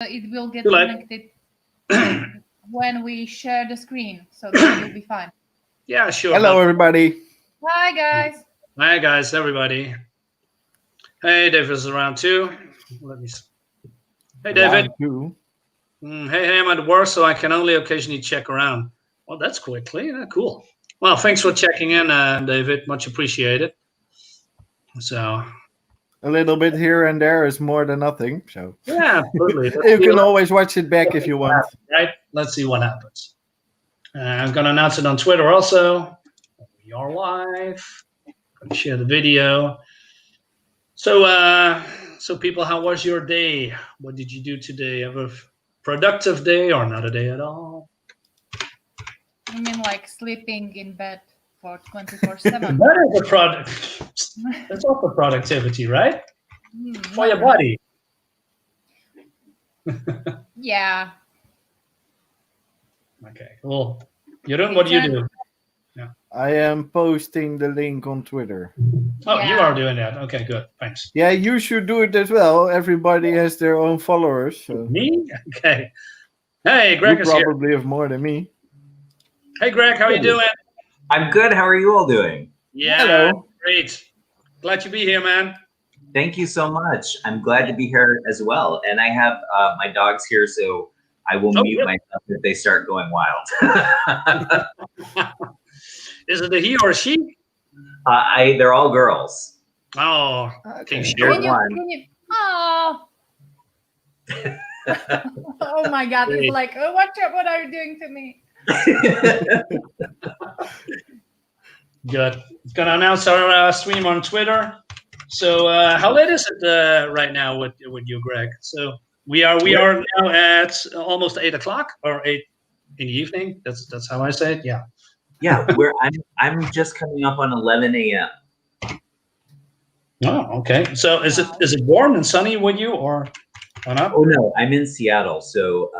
it will get Too late. connected when we share the screen, so that will be fine. Yeah, sure. Hello, everybody. Hi, guys. Hi, guys, everybody. Hey, David is around too. Let me. Hey, David. Hey, I'm at work, so I can only occasionally check around. Well, that's quickly. Cool. Well, thanks for checking in, David. Much appreciated. So. A little bit here and there is more than nothing. So yeah, absolutely. You can always watch it back if you want. Right? Let's see what happens. I'm going to announce it on Twitter also. We are live. Going to share the video. So, so people, how was your day? What did you do today? Have a productive day or not a day at all? You mean like sleeping in bed for 24/7? That is a product. That's also productivity, right? For your body. Yeah. Okay, cool. Jeroen, what do you do? Yeah. I am posting the link on Twitter. Oh, yeah. You are doing that. Okay, good. Thanks. Yeah, you should do it as well. Everybody has their own followers. So. Me? Okay. Hey, Greg is here. You probably have more than me. Hey, Greg, how are you doing? I'm good. How are you all doing? Yeah, hello. Great. Glad to be here, man. Thank you so much. I'm glad to be here as well. And I have my dogs here, so I will mute myself if they start going wild. Is it a he or a she? They're all girls. Oh, can you share one? Oh. Oh my God! It's like, oh, watch out! What are you doing to me? Good. It's gonna announce our stream on Twitter. So how late is it right now with you, Greg? So we are now at almost 8 o'clock or 8 in the evening. That's how I say it. Yeah. Yeah, I'm just coming up on 11 a.m. Oh, okay. So is it warm and sunny with you or not? Oh no, I'm in Seattle, so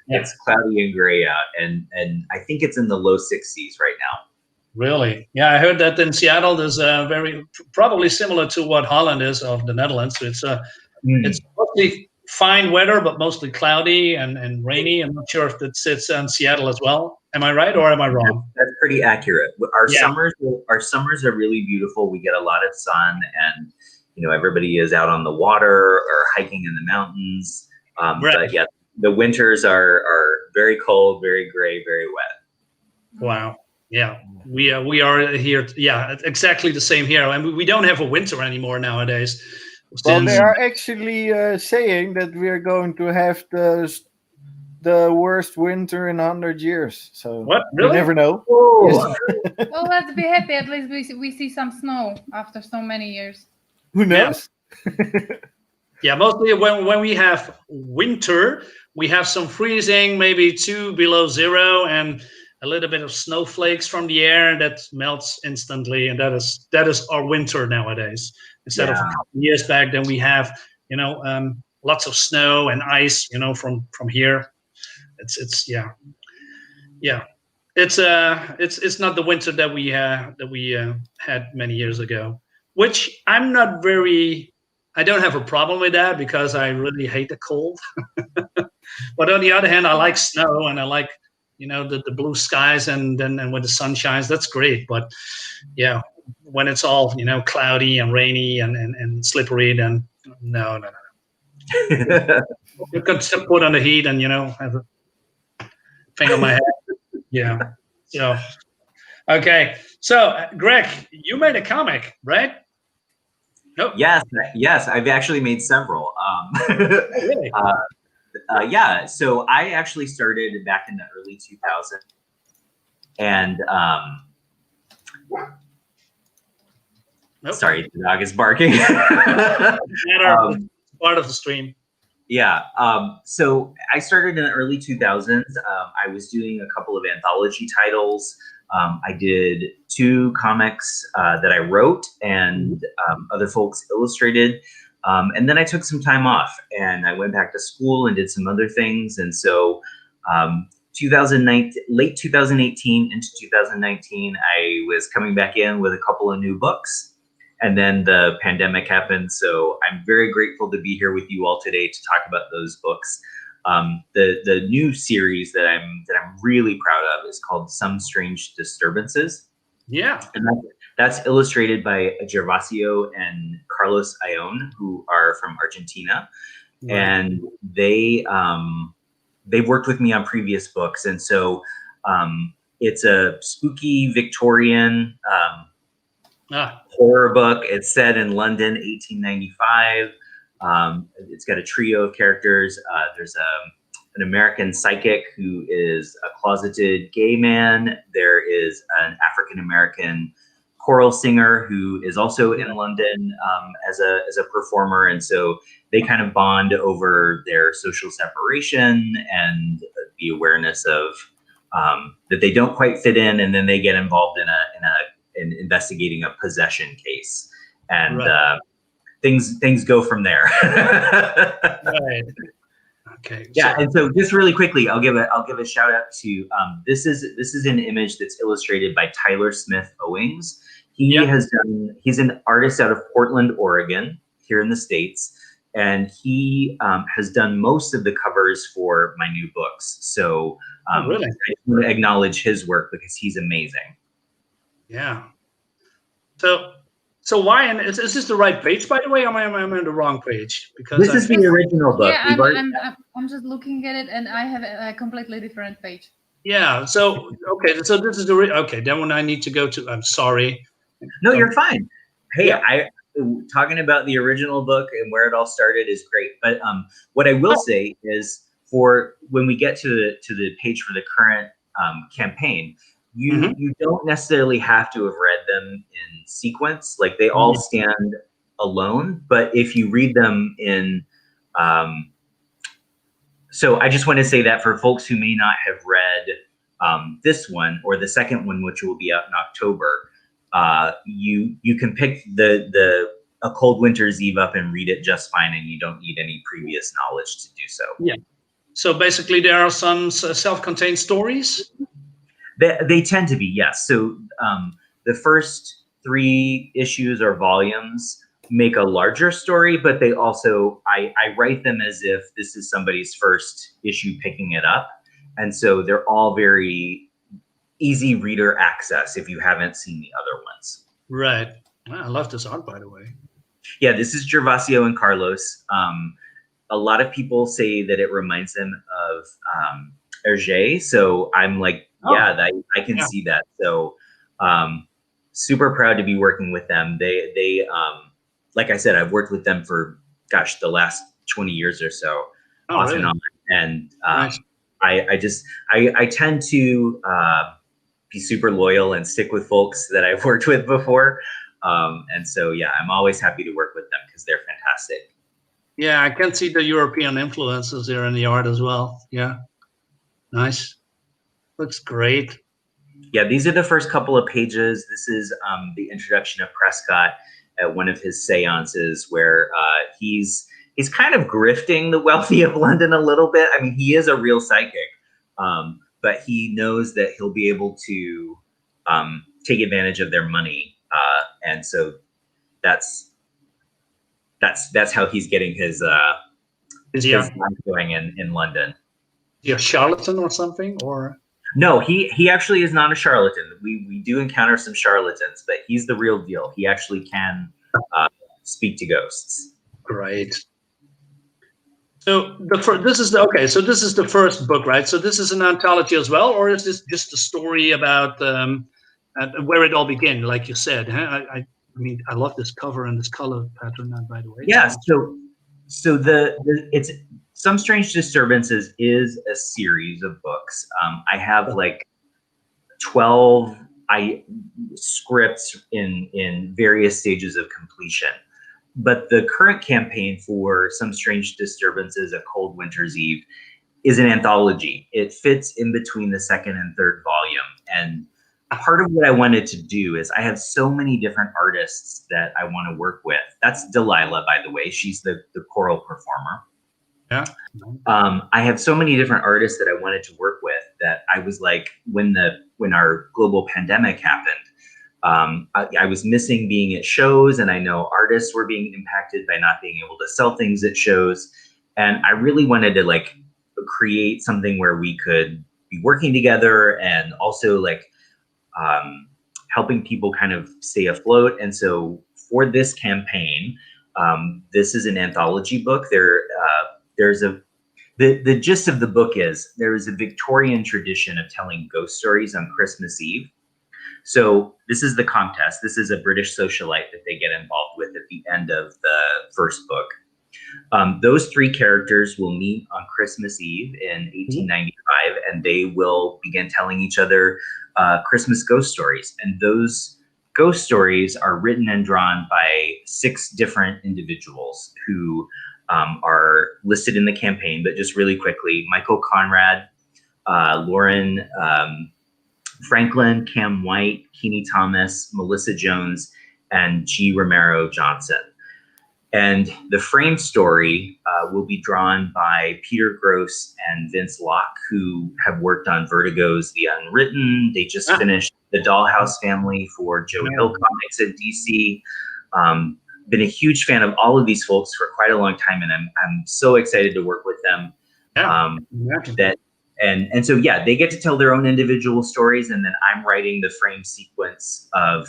it's cloudy and gray out, and I think it's in the low 60s right now. Really? Yeah, I heard that in Seattle there's probably similar to what Holland is of the Netherlands. It's it's mostly fine weather, but mostly cloudy and rainy. I'm not sure if that sits in Seattle as well. Am I right or am I wrong? That's pretty accurate. Our summers are really beautiful. We get a lot of sun, and everybody is out on the water or hiking in the mountains. But yeah, the winters are very cold, very gray, very wet. Wow. Yeah, we are here. Yeah, exactly the same here. I mean, we don't have a winter anymore nowadays. Well, they are actually saying that we are going to have the worst winter in 100 years. So what? Really? You never know. Well, let's be happy. At least we see some snow after so many years. Who knows? Yeah, mostly when we have winter, we have some freezing, maybe 2 below zero, and a little bit of snowflakes from the air that melts instantly, and that is our winter nowadays. Instead of a couple years back, then we have lots of snow and ice, from here. It's not the winter that we had many years ago, which I don't have a problem with that because I really hate the cold. But on the other hand, I like snow and I like the blue skies and when the sun shines, that's great. But yeah, when it's all cloudy and rainy and slippery, then no. You can still put on the heat and have a thing on my head. Yeah. So okay. So Greg, you made a comic, right? Nope. Yes, I've actually made several. Really? Yeah, so I actually started back in the early 2000s, and sorry, the dog is barking. Part of the stream. Yeah, so I started in the early 2000s. I was doing a couple of anthology titles. I did 2 comics that I wrote and other folks illustrated. And then I took some time off and I went back to school and did some other things. And so late 2018 into 2019, I was coming back in with a couple of new books. and then the pandemic happened. So I'm very grateful to be here with you all today to talk about those books. The new series that I'm really proud of is called Some Strange Disturbances. Yeah. And that's illustrated by Gervasio and Carlos Ion, who are from Argentina. Right. And they've worked with me on previous books. And so it's a spooky Victorian horror book. It's set in London, 1895. It's got a trio of characters. There's an American psychic who is a closeted gay man. There is an African-American choral singer who is also in London as a performer. And so they kind of bond over their social separation and the awareness of that they don't quite fit in. And then they get involved in investigating a possession case. And things go from there. Right. Okay. Yeah, and so just really quickly, I'll give a shout out to this is an image that's illustrated by Tyler Smith Owings. He's an artist out of Portland, Oregon, here in the States, and he has done most of the covers for my new books. So really? I just want to acknowledge his work because he's amazing. Yeah. So why? And is this the right page, by the way? Or am I on the wrong page? Because this is the original book. Yeah, I'm just looking at it, and I have a completely different page. Yeah. So okay. So this is the okay. Then when I need to go to, I'm sorry. No, you're fine. Hey, yeah. Talking about the original book and where it all started is great. But what I will say is, for when we get to the page for the current campaign, you don't necessarily have to have read them in sequence. Like they all stand alone, but if you read them in, so I just want to say that for folks who may not have read this one or the second one, which will be out in October, you can pick A Cold Winter's Eve up and read it just fine, and you don't need any previous knowledge to do so. Yeah. So basically, there are some self-contained stories. They tend to be, yes. So the first 3 issues or volumes make a larger story, but they also, I write them as if this is somebody's first issue picking it up. And so they're all very easy reader access if you haven't seen the other ones. Right. I love this art, by the way. Yeah, this is Gervasio and Carlos. A lot of people say that it reminds them of Hergé. So I'm like, I can see that. So super proud to be working with them. They like I said, I've worked with them for, the last 20 years or so, off and on. And nice. I tend to be super loyal and stick with folks that I've worked with before. And so, yeah, I'm always happy to work with them because they're fantastic. Yeah, I can see the European influences there in the art as well. Yeah. Nice. Looks great. Yeah, these are the first couple of pages. This is the introduction of Prescott at one of his seances where he's kind of grifting the wealthy of London a little bit. I mean, he is a real psychic, but he knows that he'll be able to take advantage of their money. And so that's how he's getting his life going in London. You're a charlatan or something, or? No, he actually is not a charlatan. We do encounter some charlatans, but he's the real deal. He actually can speak to ghosts. Great. So this is the first book, right? So this is an anthology as well, or is this just a story about where it all began, like you said? Huh? I mean, I love this cover and this color pattern, by the way. Yeah. So it's Some Strange Disturbances is a series of books. I have like 12 scripts in various stages of completion. But the current campaign for Some Strange Disturbances, A Cold Winter's Eve, is an anthology. It fits in between the second and third volume. And part of what I wanted to do is I have so many different artists that I want to work with. That's Delilah, by the way. She's the choral performer. Yeah. I have so many different artists that I wanted to work with that I was like, when our global pandemic happened, I was missing being at shows, and I know artists were being impacted by not being able to sell things at shows. And I really wanted to like create something where we could be working together and also like helping people kind of stay afloat. And so for this campaign, this is an anthology book. The gist of the book is there is a Victorian tradition of telling ghost stories on Christmas Eve. So this is the contest. This is a British socialite that they get involved with at the end of the first book. Those three characters will meet on Christmas Eve in 1895, and they will begin telling each other Christmas ghost stories. And those ghost stories are written and drawn by 6 different individuals who are listed in the campaign. But just really quickly, Michael Conrad, Lauren Franklin, Cam White, Keeney Thomas, Melissa Jones, and G. Romero Johnson. And the frame story will be drawn by Peter Gross and Vince Locke, who have worked on Vertigo's The Unwritten. They just finished The Dollhouse Family for Joe Hill Comics at DC. Been a huge fan of all of these folks for quite a long time, and I'm so excited to work with them. And so yeah, they get to tell their own individual stories, and then I'm writing the frame sequence of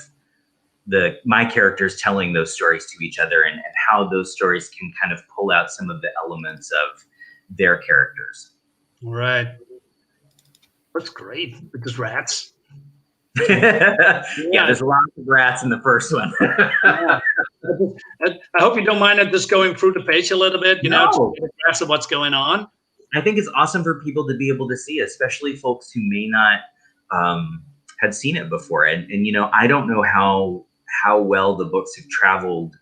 my characters telling those stories to each other, and how those stories can kind of pull out some of the elements of their characters. Right. That's great. Because rats. Yeah, there's lots of rats in the first one. I hope you don't mind it just going through the page a little bit, to get a grasp of what's going on. I think it's awesome for people to be able to see, especially folks who may not had seen it before. And I don't know how well the books have traveled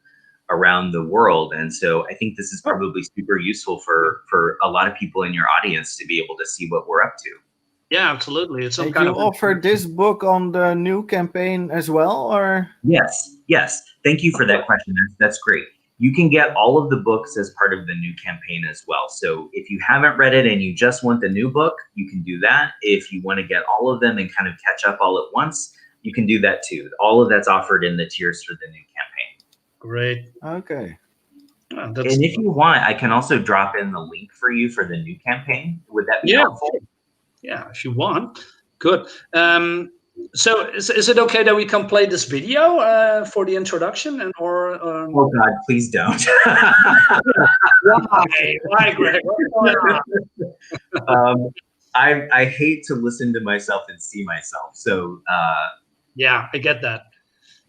around the world. And so I think this is probably super useful for a lot of people in your audience to be able to see what we're up to. Yeah, absolutely. It's Did you offer this book on the new campaign as well, or? Yes. Thank you for that question. That's great. You can get all of the books as part of the new campaign as well. So if you haven't read it and you just want the new book, you can do that. If you want to get all of them and kind of catch up all at once, you can do that too. All of that's offered in the tiers for the new campaign. Great. Okay. And if you want, I can also drop in the link for you for the new campaign. Would that be helpful? Yeah, if you want. Good. So is it okay that we can play this video for the introduction? Or oh God, please don't. Why, Greg? What's going on? I hate to listen to myself and see myself. So yeah, I get that.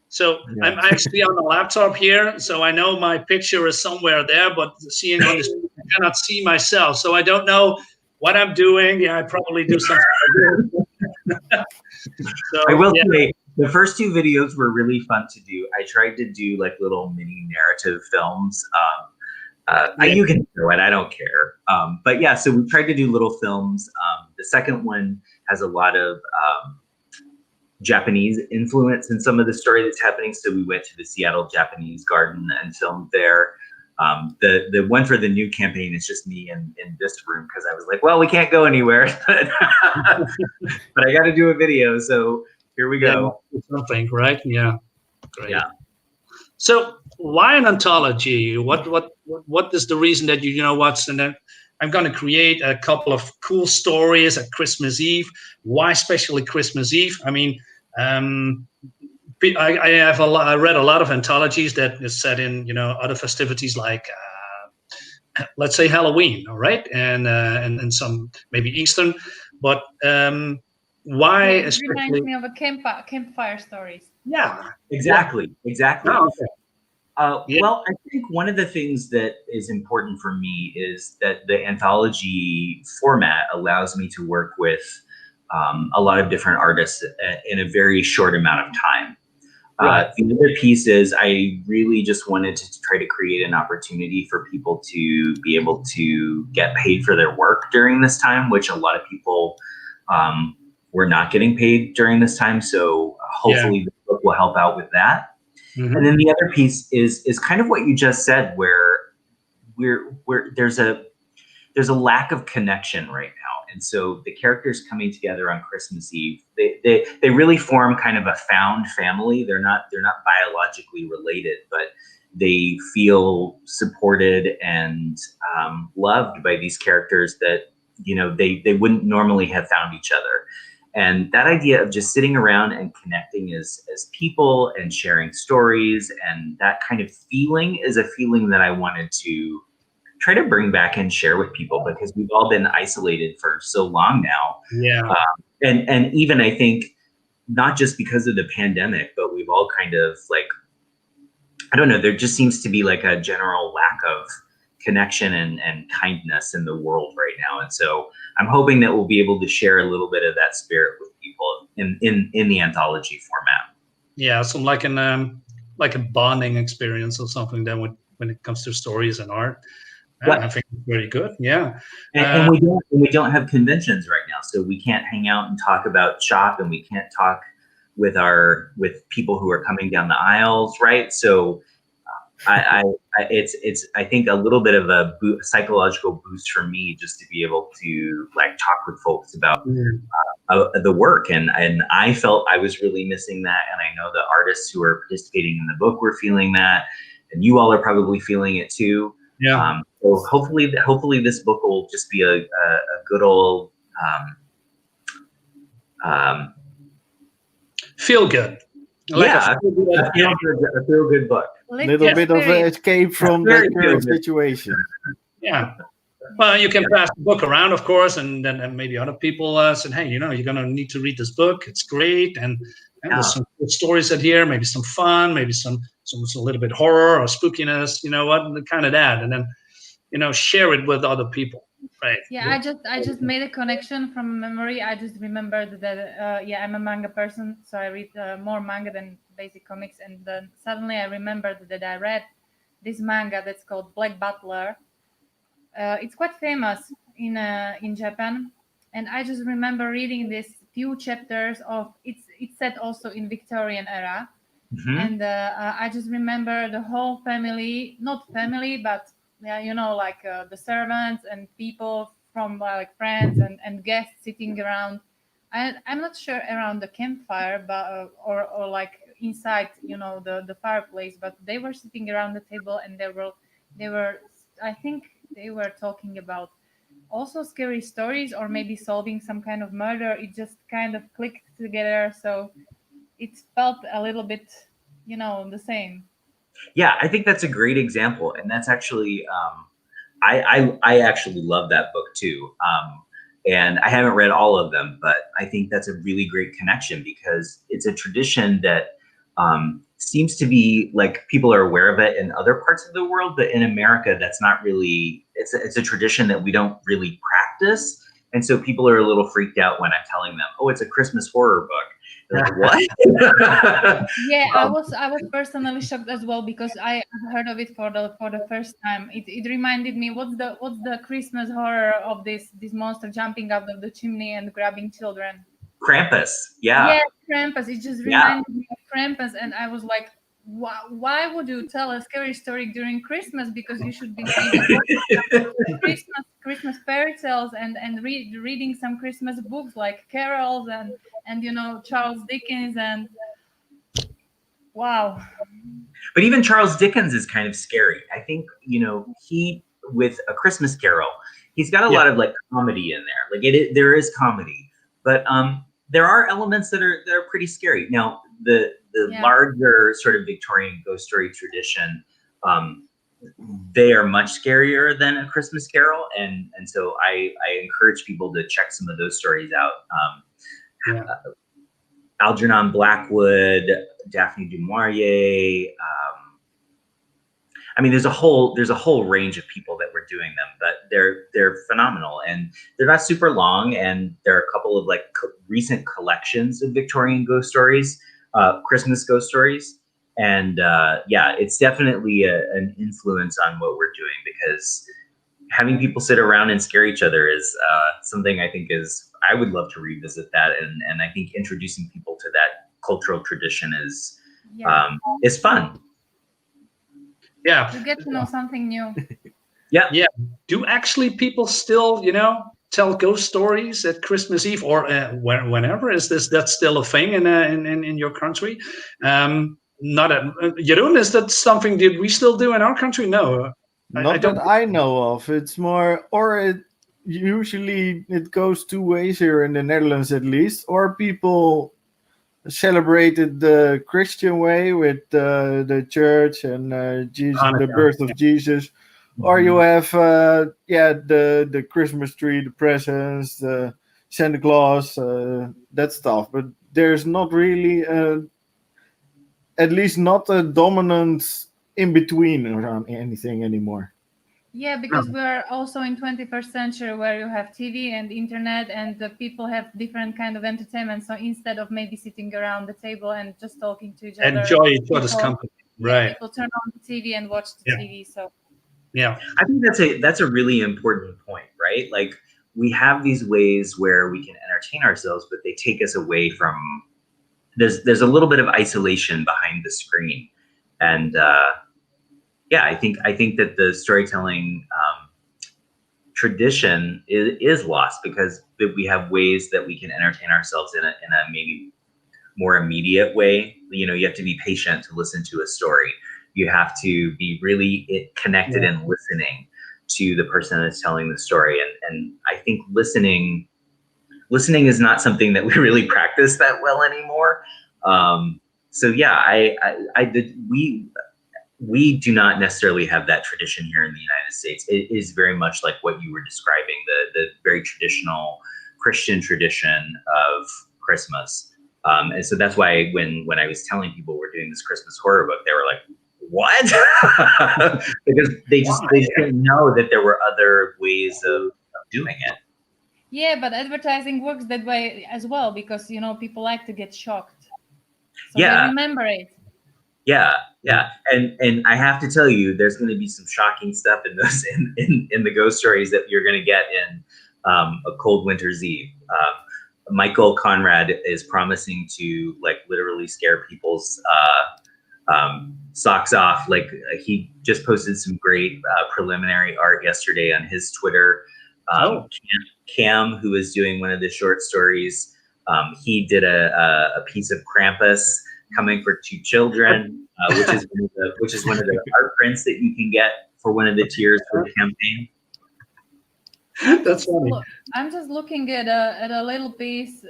So I'm actually on the laptop here, so I know my picture is somewhere there, but seeing on this, I cannot see myself. So I don't know what I'm doing. Yeah, I probably do something. So, I will say the first 2 videos were really fun to do. I tried to do like little mini narrative films. You can do it. I don't care. But yeah, so we tried to do little films. The second one has a lot of Japanese influence in some of the story that's happening. So we went to the Seattle Japanese Garden and filmed there. The one for the new campaign is just me in this room because I was like, well, we can't go anywhere, but I got to do a video. So here we go. Something, right? Yeah. Great. Yeah. So why an anthology? What is the reason that and then I'm going to create a couple of cool stories at Christmas Eve. Why especially Christmas Eve? I mean, I read a lot of anthologies that is set in other festivities like let's say Halloween, all right, and some maybe Eastern, but why It especially? reminds me of a campfire stories. Yeah, exactly. Oh, okay. Well, I think one of the things that is important for me is that the anthology format allows me to work with a lot of different artists in a very short amount of time. Right. The other piece is I really just wanted to try to create an opportunity for people to be able to get paid for their work during this time, which a lot of people were not getting paid during this time. So hopefully the book will help out with that. Mm-hmm. And then the other piece is kind of what you just said, where there's a lack of connection right now. And so the characters coming together on Christmas Eve, they really form kind of a found family. They're not biologically related, but they feel supported and loved by these characters that, you know, they wouldn't normally have found each other. And that idea of just sitting around and connecting as people and sharing stories and that kind of feeling is a feeling that I wanted to try to bring back and share with people, because we've all been isolated for so long now. Yeah. And even I think not just because of the pandemic, but we've all kind of like, I don't know, there just seems to be like a general lack of connection and kindness in the world right now. And so I'm hoping that we'll be able to share a little bit of that spirit with people in the anthology format. Yeah, so like a bonding experience or something then when it comes to stories and art. Yeah, I think it's very good. Yeah. And we don't have conventions right now, so we can't hang out and talk about shop, and we can't talk with people who are coming down the aisles, right? So it's I think a little bit of a psychological boost for me just to be able to like talk with folks about the work, and I felt I was really missing that, and I know the artists who are participating in the book were feeling that, and you all are probably feeling it too. Yeah. So hopefully this book will just be a good old feel good. A feel good book. Little bit of an escape from the current situation. Yeah. Well, you can pass the book around, of course, and then maybe other people said, hey, you know, you're going to need to read this book. It's great. And there's some good stories in here, maybe some fun, maybe some a little bit horror or spookiness, you know what, kind of that. And then, you know, share it with other people. Right. Yeah, I just made a connection from memory. I just remembered that, I'm a manga person, so I read more manga than basic comics. And then suddenly I remembered that I read this manga that's called Black Butler. It's quite famous in Japan. And I just remember reading this few chapters of, it's set also in Victorian era. Mm-hmm. And I just remember the whole family, not family, but you know, like the servants and people from like friends and guests sitting around. I'm not sure around the campfire, but or like inside, you know, the fireplace. But they were sitting around the table, and they were I think they were talking about also scary stories, or maybe solving some kind of murder. It just kind of clicked together, so it felt a little bit, you know, the same. Yeah, I think that's a great example, and that's actually I actually love that book too. And I haven't read all of them, but I think that's a really great connection, because it's a tradition that seems to be like people are aware of it in other parts of the world, but in America, that's not really. It's a tradition that we don't really practice, and so people are a little freaked out when I'm telling them, "Oh, it's a Christmas horror book." Like, what? Yeah, I was personally shocked as well, because I heard of it for the first time. It reminded me, what's the Christmas horror of this monster jumping out of the chimney and grabbing children? Krampus. Yeah. Yeah, Krampus. It just reminded me of Krampus, and I was like, why would you tell a scary story during Christmas? Because you should be Christmas fairy tales and reading some Christmas books like carols and you know, Charles Dickens, and wow. But even Charles Dickens is kind of scary. I think, you know, he, with A Christmas Carol, he's got a lot of like comedy in there. Like there is comedy, but there are elements that are pretty scary. Now the larger sort of Victorian ghost story tradition, they are much scarier than A Christmas Carol, and so I encourage people to check some of those stories out. Algernon Blackwood, Daphne du Maurier. I mean, there's a whole range of people that were doing them, but they're phenomenal, and they're not super long, and there are a couple of like recent collections of Victorian ghost stories, Christmas ghost stories, and it's definitely an influence on what we're doing, because having people sit around and scare each other is something I think I would love to revisit that, and I think introducing people to that cultural tradition is fun. Yeah, you get to know something new. Yeah. Do actually people still, you know, tell ghost stories at Christmas Eve or whenever? Is that still a thing in your country? Not at Jeroen, is that something that we still do in our country? No, Not I don't. that I know of. It's more, or usually it goes two ways here in the Netherlands at least, or people celebrated the Christian way with the church and Jesus, the Hanukkah. birth of Jesus, or you have the Christmas tree, the presents, the Santa Claus, that stuff. But there's not really, at least not a dominant in between around anything anymore. Yeah, because we're also in 21st century where you have TV and internet and the people have different kind of entertainment. So instead of maybe sitting around the table and just talking to each other, Enjoy each other's company, right? People turn on the TV and watch the TV. So I think that's a really important point, right? Like we have these ways where we can entertain ourselves, but they take us away from. There's a little bit of isolation behind the screen, and I think that the storytelling tradition is lost because we have ways that we can entertain ourselves in a maybe more immediate way. You know, you have to be patient to listen to a story. You have to be really connected and listening to the person that's telling the story. And I think listening is not something that we really practice that well anymore. We do not necessarily have that tradition here in the United States. It is very much like what you were describing, the very traditional Christian tradition of Christmas. And so that's why when I was telling people we're doing this Christmas horror book, they were like, what? Because they just didn't know that there were other ways of doing it. Yeah, but advertising works that way as well because, you know, people like to get shocked. So they remember it. Yeah. And I have to tell you, there's going to be some shocking stuff in those in the ghost stories that you're going to get in A Cold Winter's Eve. Michael Conrad is promising to like literally scare people's socks off. Like he just posted some great preliminary art yesterday on his Twitter. Cam, who is doing one of the short stories, he did a piece of Krampus coming for two children, which is one of the art prints that you can get for one of the tiers for the campaign. That's funny. I'm just looking at a little piece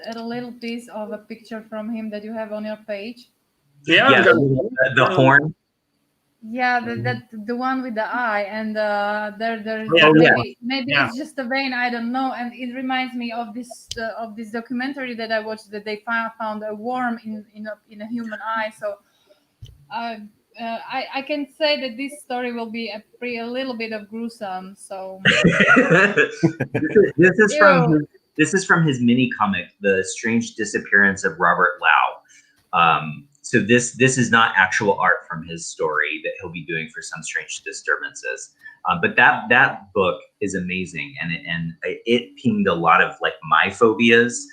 of a picture from him that you have on your page. The horn. Yeah, the one with the eye, and maybe it's just a vein. I don't know. And it reminds me of this documentary that I watched that they found a worm in a human eye. So I can say that this story will be a little bit of gruesome. So this is from his mini comic, The Strange Disappearance of Robert Lau. So this is not actual art from his story that he'll be doing for Some Strange Disturbances. But that book is amazing, and it pinged a lot of like my phobias.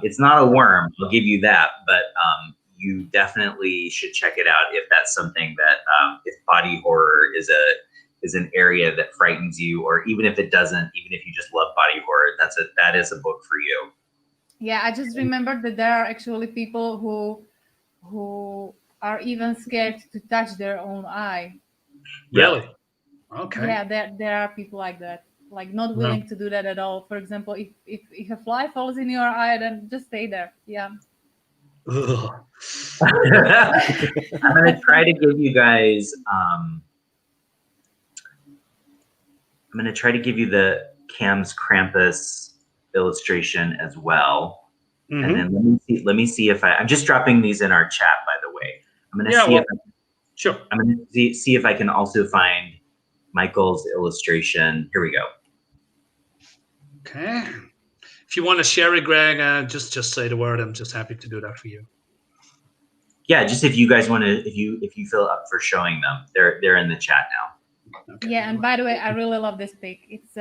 It's not a worm, I'll give you that, but you definitely should check it out if that's something that if body horror is an area that frightens you, or even if it doesn't, even if you just love body horror, that is a book for you. Yeah, I just remembered that there are actually people who are even scared to touch their own eye. Really? Okay. Yeah, there are people like that, like not willing to do that at all. For example, if a fly falls in your eye, then just stay there. Yeah. I'm gonna try to give you guys. I'm gonna try to give you the Cam's Krampus illustration as well. Mm-hmm. And then let me see if I'm just dropping these in our chat, by the way. I'm gonna I'm gonna see if I can also find Michael's illustration. Here we go. Okay. If you want to share it, Greg, just say the word. I'm just happy to do that for you. Yeah, just if you guys want to, if you feel up for showing them, they're in the chat now. Okay. Yeah, and by the way, I really love this pic. It's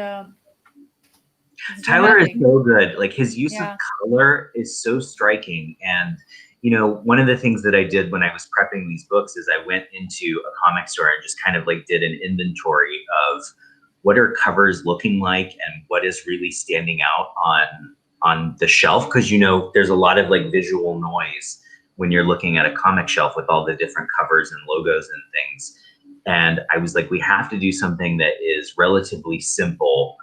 Tyler is so good. Like his use of color is so striking. And you know, one of the things that I did when I was prepping these books is I went into a comic store and just kind of like did an inventory of what are covers looking like and what is really standing out on the shelf, because there's a lot of like visual noise when you're looking at a comic shelf with all the different covers and logos and things. And I was like, we have to do something that is relatively simple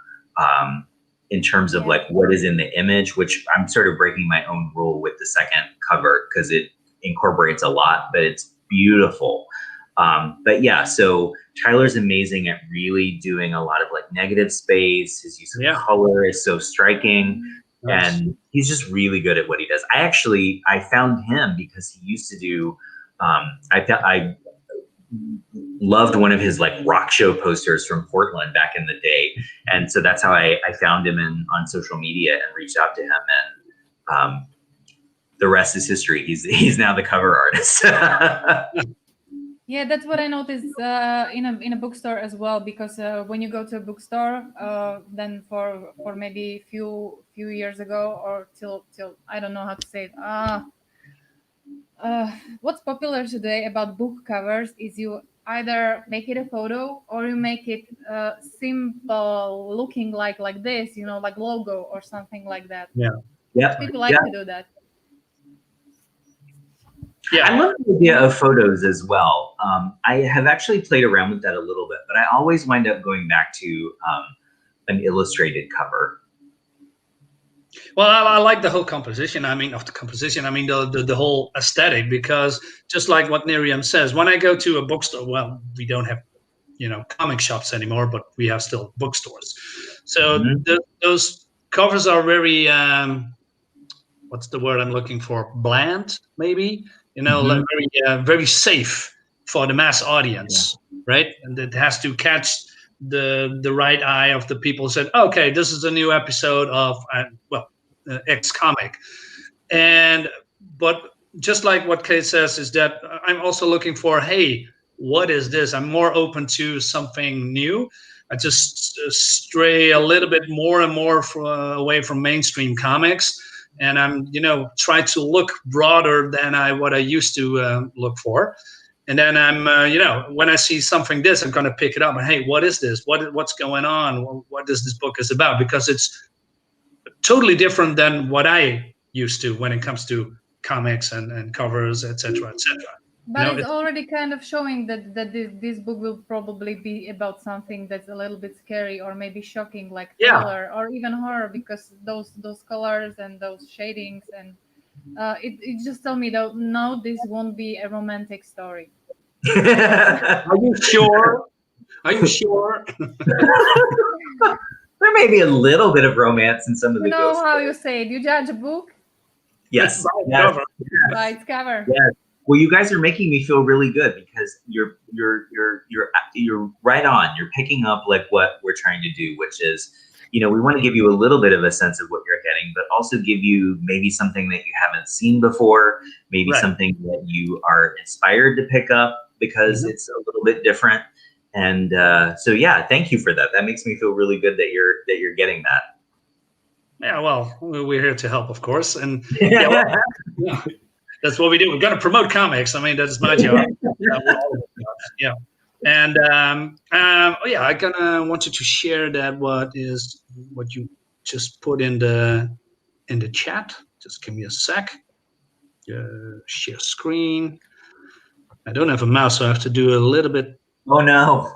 in terms of like what is in the image, which I'm sort of breaking my own rule with the second cover because it incorporates a lot, but it's beautiful. But yeah, so Tyler's amazing at really doing a lot of like negative space. His use of color is so striking. Nice. And he's just really good at what he does. I found him because he used to do, I loved one of his like rock show posters from Portland back in the day. And so that's how I found him on social media and reached out to him. And the rest is history. He's now the cover artist. Yeah, that's what I noticed in a bookstore as well, because when you go to a bookstore, then for maybe few years ago or till I don't know how to say it. What's popular today about book covers is you either make it a photo or you make it simple, looking like this, like logo or something like that. Yeah. People like to do that. Yeah, I love the idea of photos as well. I have actually played around with that a little bit, but I always wind up going back to an illustrated cover. Well, I like the whole composition. The whole aesthetic, because just like what Miriam says, when I go to a bookstore, well, we don't have, comic shops anymore, but we have still bookstores. So those covers are very, what's the word I'm looking for? Bland, maybe. Like very safe for the mass audience, right? And it has to catch the right eye of the people who said, okay, this is a new episode of, X comic. But just like what Kate says, is that I'm also looking for, hey, what is this? I'm more open to something new. I just stray a little bit more and more away from mainstream comics. And I'm, trying to look broader than what I used to look for. And then I'm, when I see something I'm going to pick it up. And hey, what is this? What's going on? What is this book is about? Because it's totally different than what I used to when it comes to comics and covers, etc., etc. But it's already kind of showing that this book will probably be about something that's a little bit scary or maybe shocking, like thriller or even horror, because those colors and those shadings and it just told me that no, this won't be a romantic story. Are you sure? There may be a little bit of romance in some of the. You know how you say it? You judge a book? Yes. By its cover. Yes. Well, you guys are making me feel really good because you're right on. You're picking up like what we're trying to do, which is, we want to give you a little bit of a sense of what you're getting, but also give you maybe something that you haven't seen before, maybe something that you are inspired to pick up because it's a little bit different. And so, thank you for that. That makes me feel really good that you're getting that. Yeah, well, we're here to help, of course, and that's what we do. We've got to promote comics. I mean, that's my job. And I gonna wanted to share that what you just put in the chat. Just give me a sec. Share screen. I don't have a mouse, so I have to do a little bit. Oh no.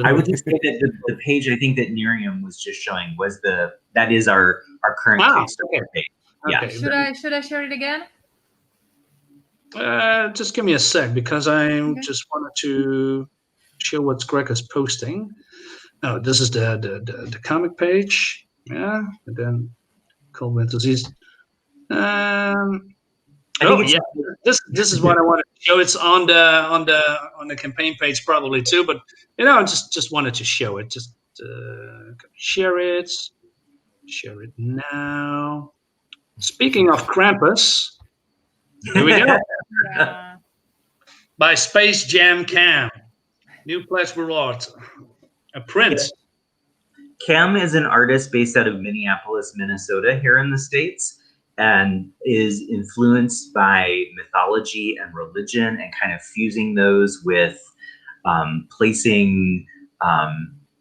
I would just say that the page I think that Miriam was just showing was that is our current Kickstarter page. Yeah. Okay. Should I share it again? Just give me a sec because I just wanted to show what Greg is posting. Oh, this is the comic page. Yeah, and then cold disease. This is what I wanted to show. It's on the campaign page probably too, but I just wanted to show it. Just share it now. Speaking of Krampus, here we go. By Space Jam Cam, new pledge reward, a print. Cam is an artist based out of Minneapolis, Minnesota, here in the States, and is influenced by mythology and religion and kind of fusing those with placing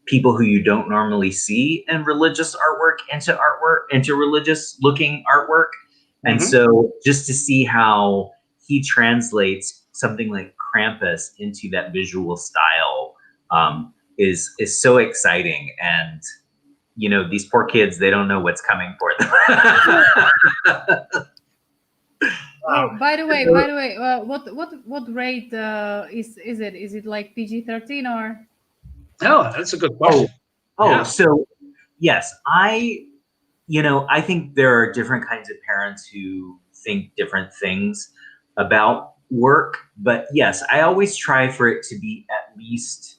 people who you don't normally see in religious artwork into religious looking artwork. And so just to see how he translates something like Krampus into that visual style is so exciting. And you know, these poor kids, they don't know what's coming for them. Oh, by the way, what rate is it? Is it like PG-13 or? Oh, that's a good question. So yes, I think there are different kinds of parents who think different things about work, but yes, I always try for it to be at least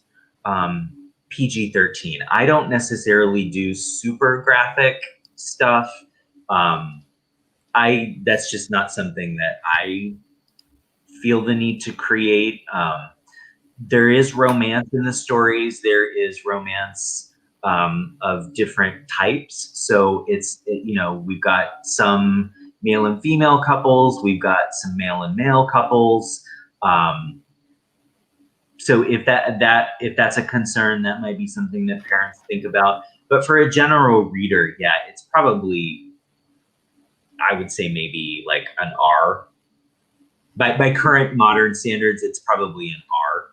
PG-13. I don't necessarily do super graphic stuff. That's just not something that I feel the need to create. There is romance in the stories. There is romance of different types. So we've got some male and female couples. We've got some male and male couples. So if that's a concern, that might be something that parents think about. But for a general reader, yeah, it's probably, I would say maybe like an R. By current modern standards, it's probably an R.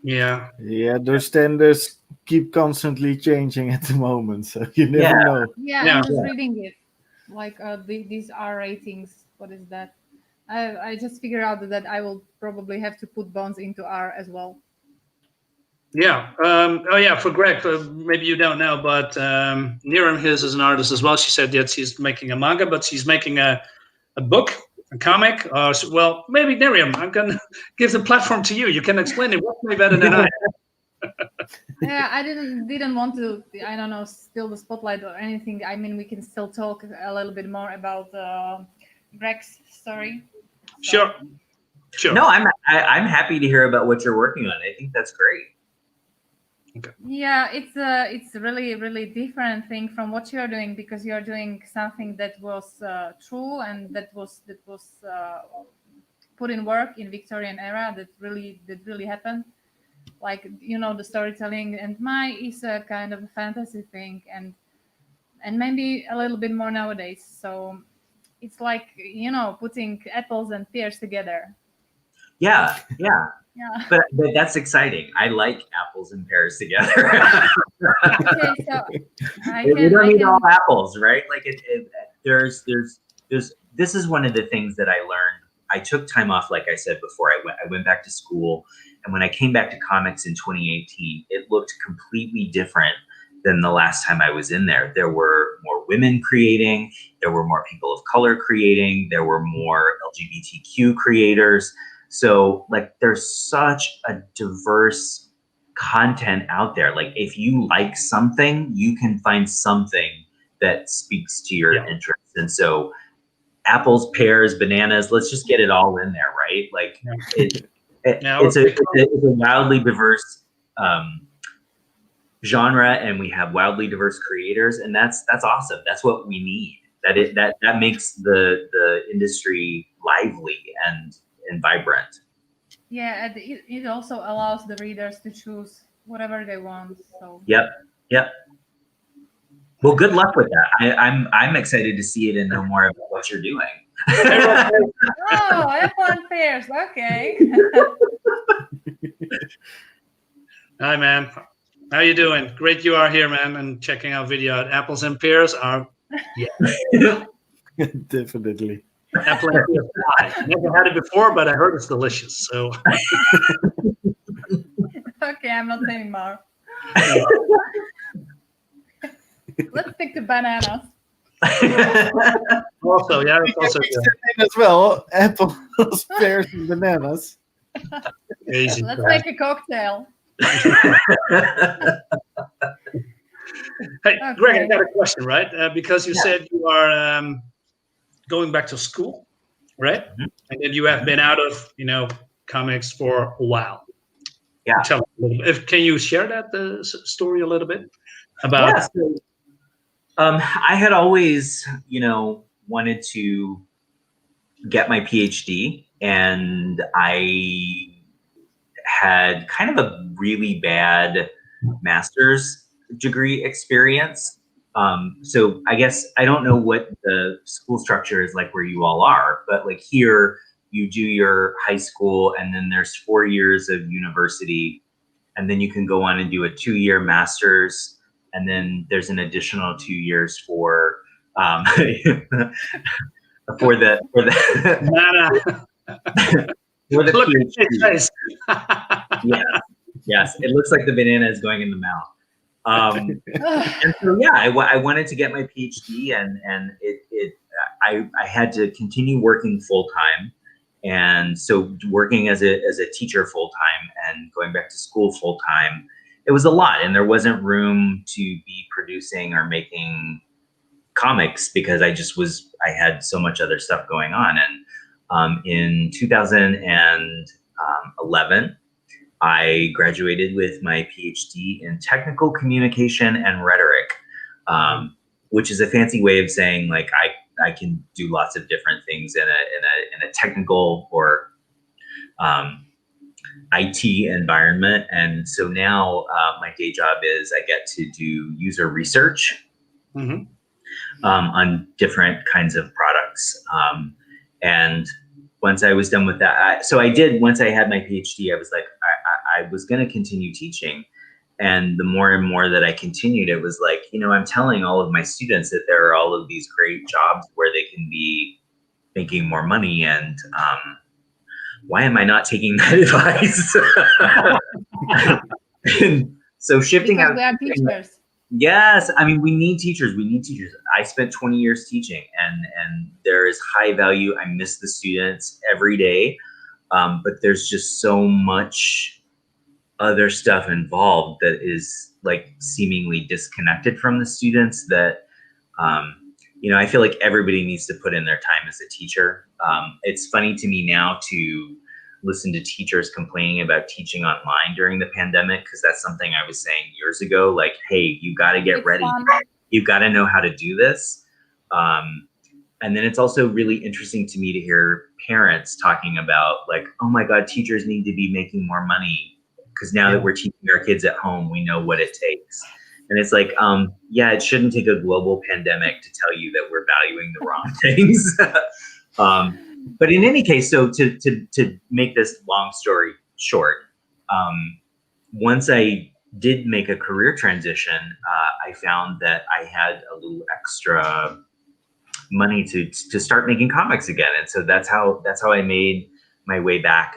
Yeah. Yeah, those standards keep constantly changing at the moment, so you never know. Yeah, I'm just reading it. Like these R ratings. What is that? I just figured out that I will probably have to put Bones into R as well. Yeah. For Greg, maybe you don't know, but Niram His is an artist as well. She said that she's making a manga, but she's making a book, a comic. Well, maybe Niram, I'm going to give the platform to you. You can explain it way better than I. Yeah, I didn't want to, I don't know, steal the spotlight or anything. I mean, we can still talk a little bit more about Greg's story. So. Sure. No, I'm happy to hear about what you're working on. I think that's great. Okay. Yeah, it's a really different thing from what you're doing, because you're doing something that was true and that was put in work in Victorian era that really happened. Like, you know, the storytelling, and my is a kind of a fantasy thing, and maybe a little bit more nowadays. So it's like, you know, putting apples and pears together. Yeah. But that's exciting. I like apples and pears together. Okay, so we don't need all apples, right? Like there's this is one of the things that I learned. I took time off, like I said before. I went back to school, and when I came back to comics in 2018, it looked completely different than the last time I was in there. There were more women creating, there were more people of color creating, there were more LGBTQ creators. So like there's such a diverse content out there. Like if you like something, you can find something that speaks to your interests. And so apples, pears, bananas, let's just get it all in there, right? Like it's a wildly diverse genre, and we have wildly diverse creators, and that's awesome. That's what we need. That makes the industry lively and vibrant. Yeah, and it also allows the readers to choose whatever they want. So Yep. Well, good luck with that. I'm excited to see it and know more about what you're doing. Oh, apple and pears. Okay. Hi, man. How you doing? Great you are here, man, and checking our video out. Apples and pears are, Definitely. Apple and pears pie. Never had it before, but I heard it's delicious. So. Okay, I'm not saying more. Let's pick the bananas. Also, yeah, it's also good as well. Apples, pears, and bananas. Easy. Let's make a cocktail. Hey, okay. Greg, I got a question, right? Because you said you are going back to school, right? Mm-hmm. And then you have been out of, comics for a while. Yeah. Tell me a little bit. Can you share that story a little bit about? Yeah, so, I had always, wanted to get my PhD, and I had kind of a really bad master's degree experience. So I guess I don't know what the school structure is like where you all are, but like here you do your high school and then there's 4 years of university, and then you can go on and do a 2-year master's, and then there's an additional 2 years for for the for the Look at PhD. his face. Yes, it looks like the banana is going in the mouth. And so yeah, I wanted to get my PhD, and I had to continue working full time, and so working as a teacher full time and going back to school full time, it was a lot, and there wasn't room to be producing or making comics because I had so much other stuff going on. And in 2011. I graduated with my PhD in technical communication and rhetoric, which is a fancy way of saying like I can do lots of different things in a technical or IT environment. And so now my day job is I get to do user research on different kinds of products. And once I was done with that, once I had my PhD, I was like, I was going to continue teaching. And the more and more that I continued, it was like, I'm telling all of my students that there are all of these great jobs where they can be making more money. And why am I not taking that advice? And so shifting because out. we are teachers. Yes, I mean, we need teachers. I spent 20 years teaching, and there is high value. I miss the students every day, but there's just so much other stuff involved that is like seemingly disconnected from the students that, I feel like everybody needs to put in their time as a teacher. It's funny to me now to listen to teachers complaining about teaching online during the pandemic, because that's something I was saying years ago, like, hey, you got to get ready. You've got to know how to do this. And then it's also really interesting to me to hear parents talking about like, oh my God, teachers need to be making more money because now that we're teaching our kids at home, we know what it takes. And it's like, it shouldn't take a global pandemic to tell you that we're valuing the wrong things. But in any case, so to make this long story short, once I did make a career transition, I found that I had a little extra money to start making comics again, and so that's how I made my way back.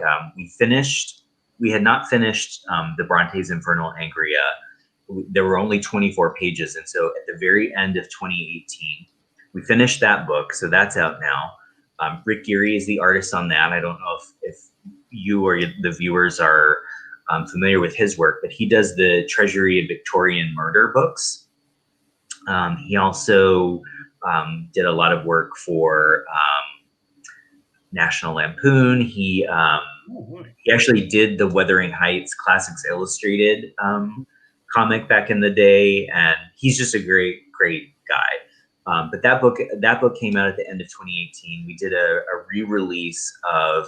We had not finished the Bronte's Infernal Angria. There were only 24 pages, and so at the very end of 2018, we finished that book. So that's out now. Rick Geary is the artist on that. I don't know if you or the viewers are familiar with his work, but he does the Treasury of Victorian Murder books. He also did a lot of work for National Lampoon. He actually did the Wuthering Heights Classics Illustrated comic back in the day, and he's just a great guy. But that book came out at the end of 2018. We did a re-release of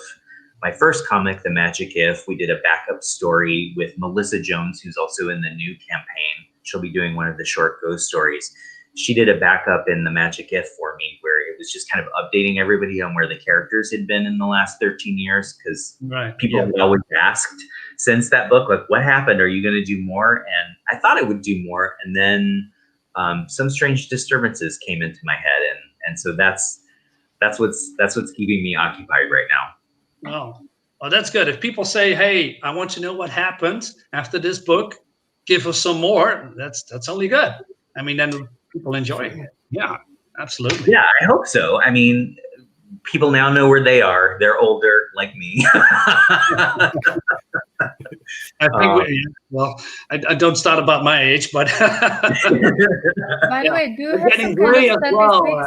my first comic, The Magic If. We did a backup story with Melissa Jones, who's also in the new campaign. She'll be doing one of the short ghost stories. She did a backup in The Magic If for me, where it was just kind of updating everybody on where the characters had been in the last 13 years, because people had always asked since that book, like, what happened? Are you going to do more? And I thought it would do more. And then Some Strange Disturbances came into my head. And so that's what's keeping me occupied right now. Oh, well, that's good. If people say, hey, I want to know what happened after this book, give us some more, that's only good. I mean, then people enjoy it. Yeah, absolutely. Yeah, I hope so. I mean, people now know where they are. They're older, like me. I think, I don't start about my age, but. By the way, do you have some kind of statistics?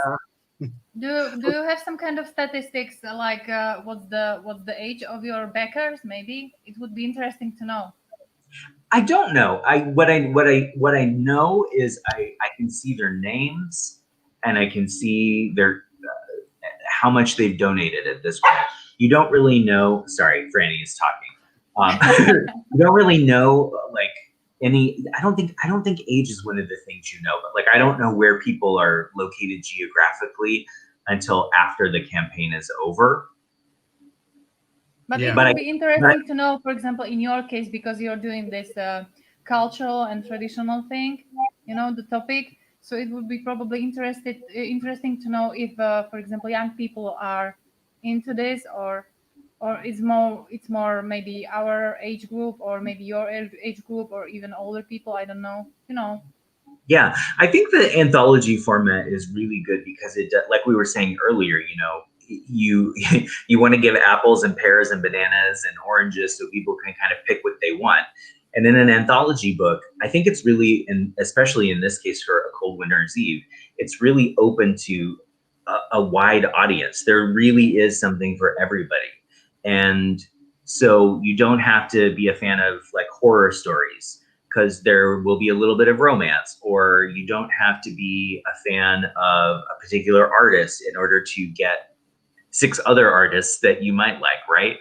Do you have some kind of statistics like what's the age of your backers? Maybe it would be interesting to know. I don't know. What I know is I can see their names, and I can see their how much they've donated at this point. You don't really know. Sorry, Franny is talking. You don't really know like I don't think age is one of the things, but like I don't know where people are located geographically until after the campaign is over. But Yeah. it But would be interesting to know, for example, in your case, because you're doing this cultural and traditional thing, the topic. So it would be probably interesting to know if, for example, young people are into this, or it's more maybe our age group, or maybe your age group, or even older people. I don't know. Yeah, I think the anthology format is really good because like we were saying earlier, you you want to give apples and pears and bananas and oranges so people can kind of pick what they want. And in an anthology book, I think it's really, and especially in this case for A Cold Winter's Eve, it's really open to a wide audience. There really is something for everybody. And so you don't have to be a fan of like horror stories, because there will be a little bit of romance, or you don't have to be a fan of a particular artist in order to get 6 other artists that you might like, right?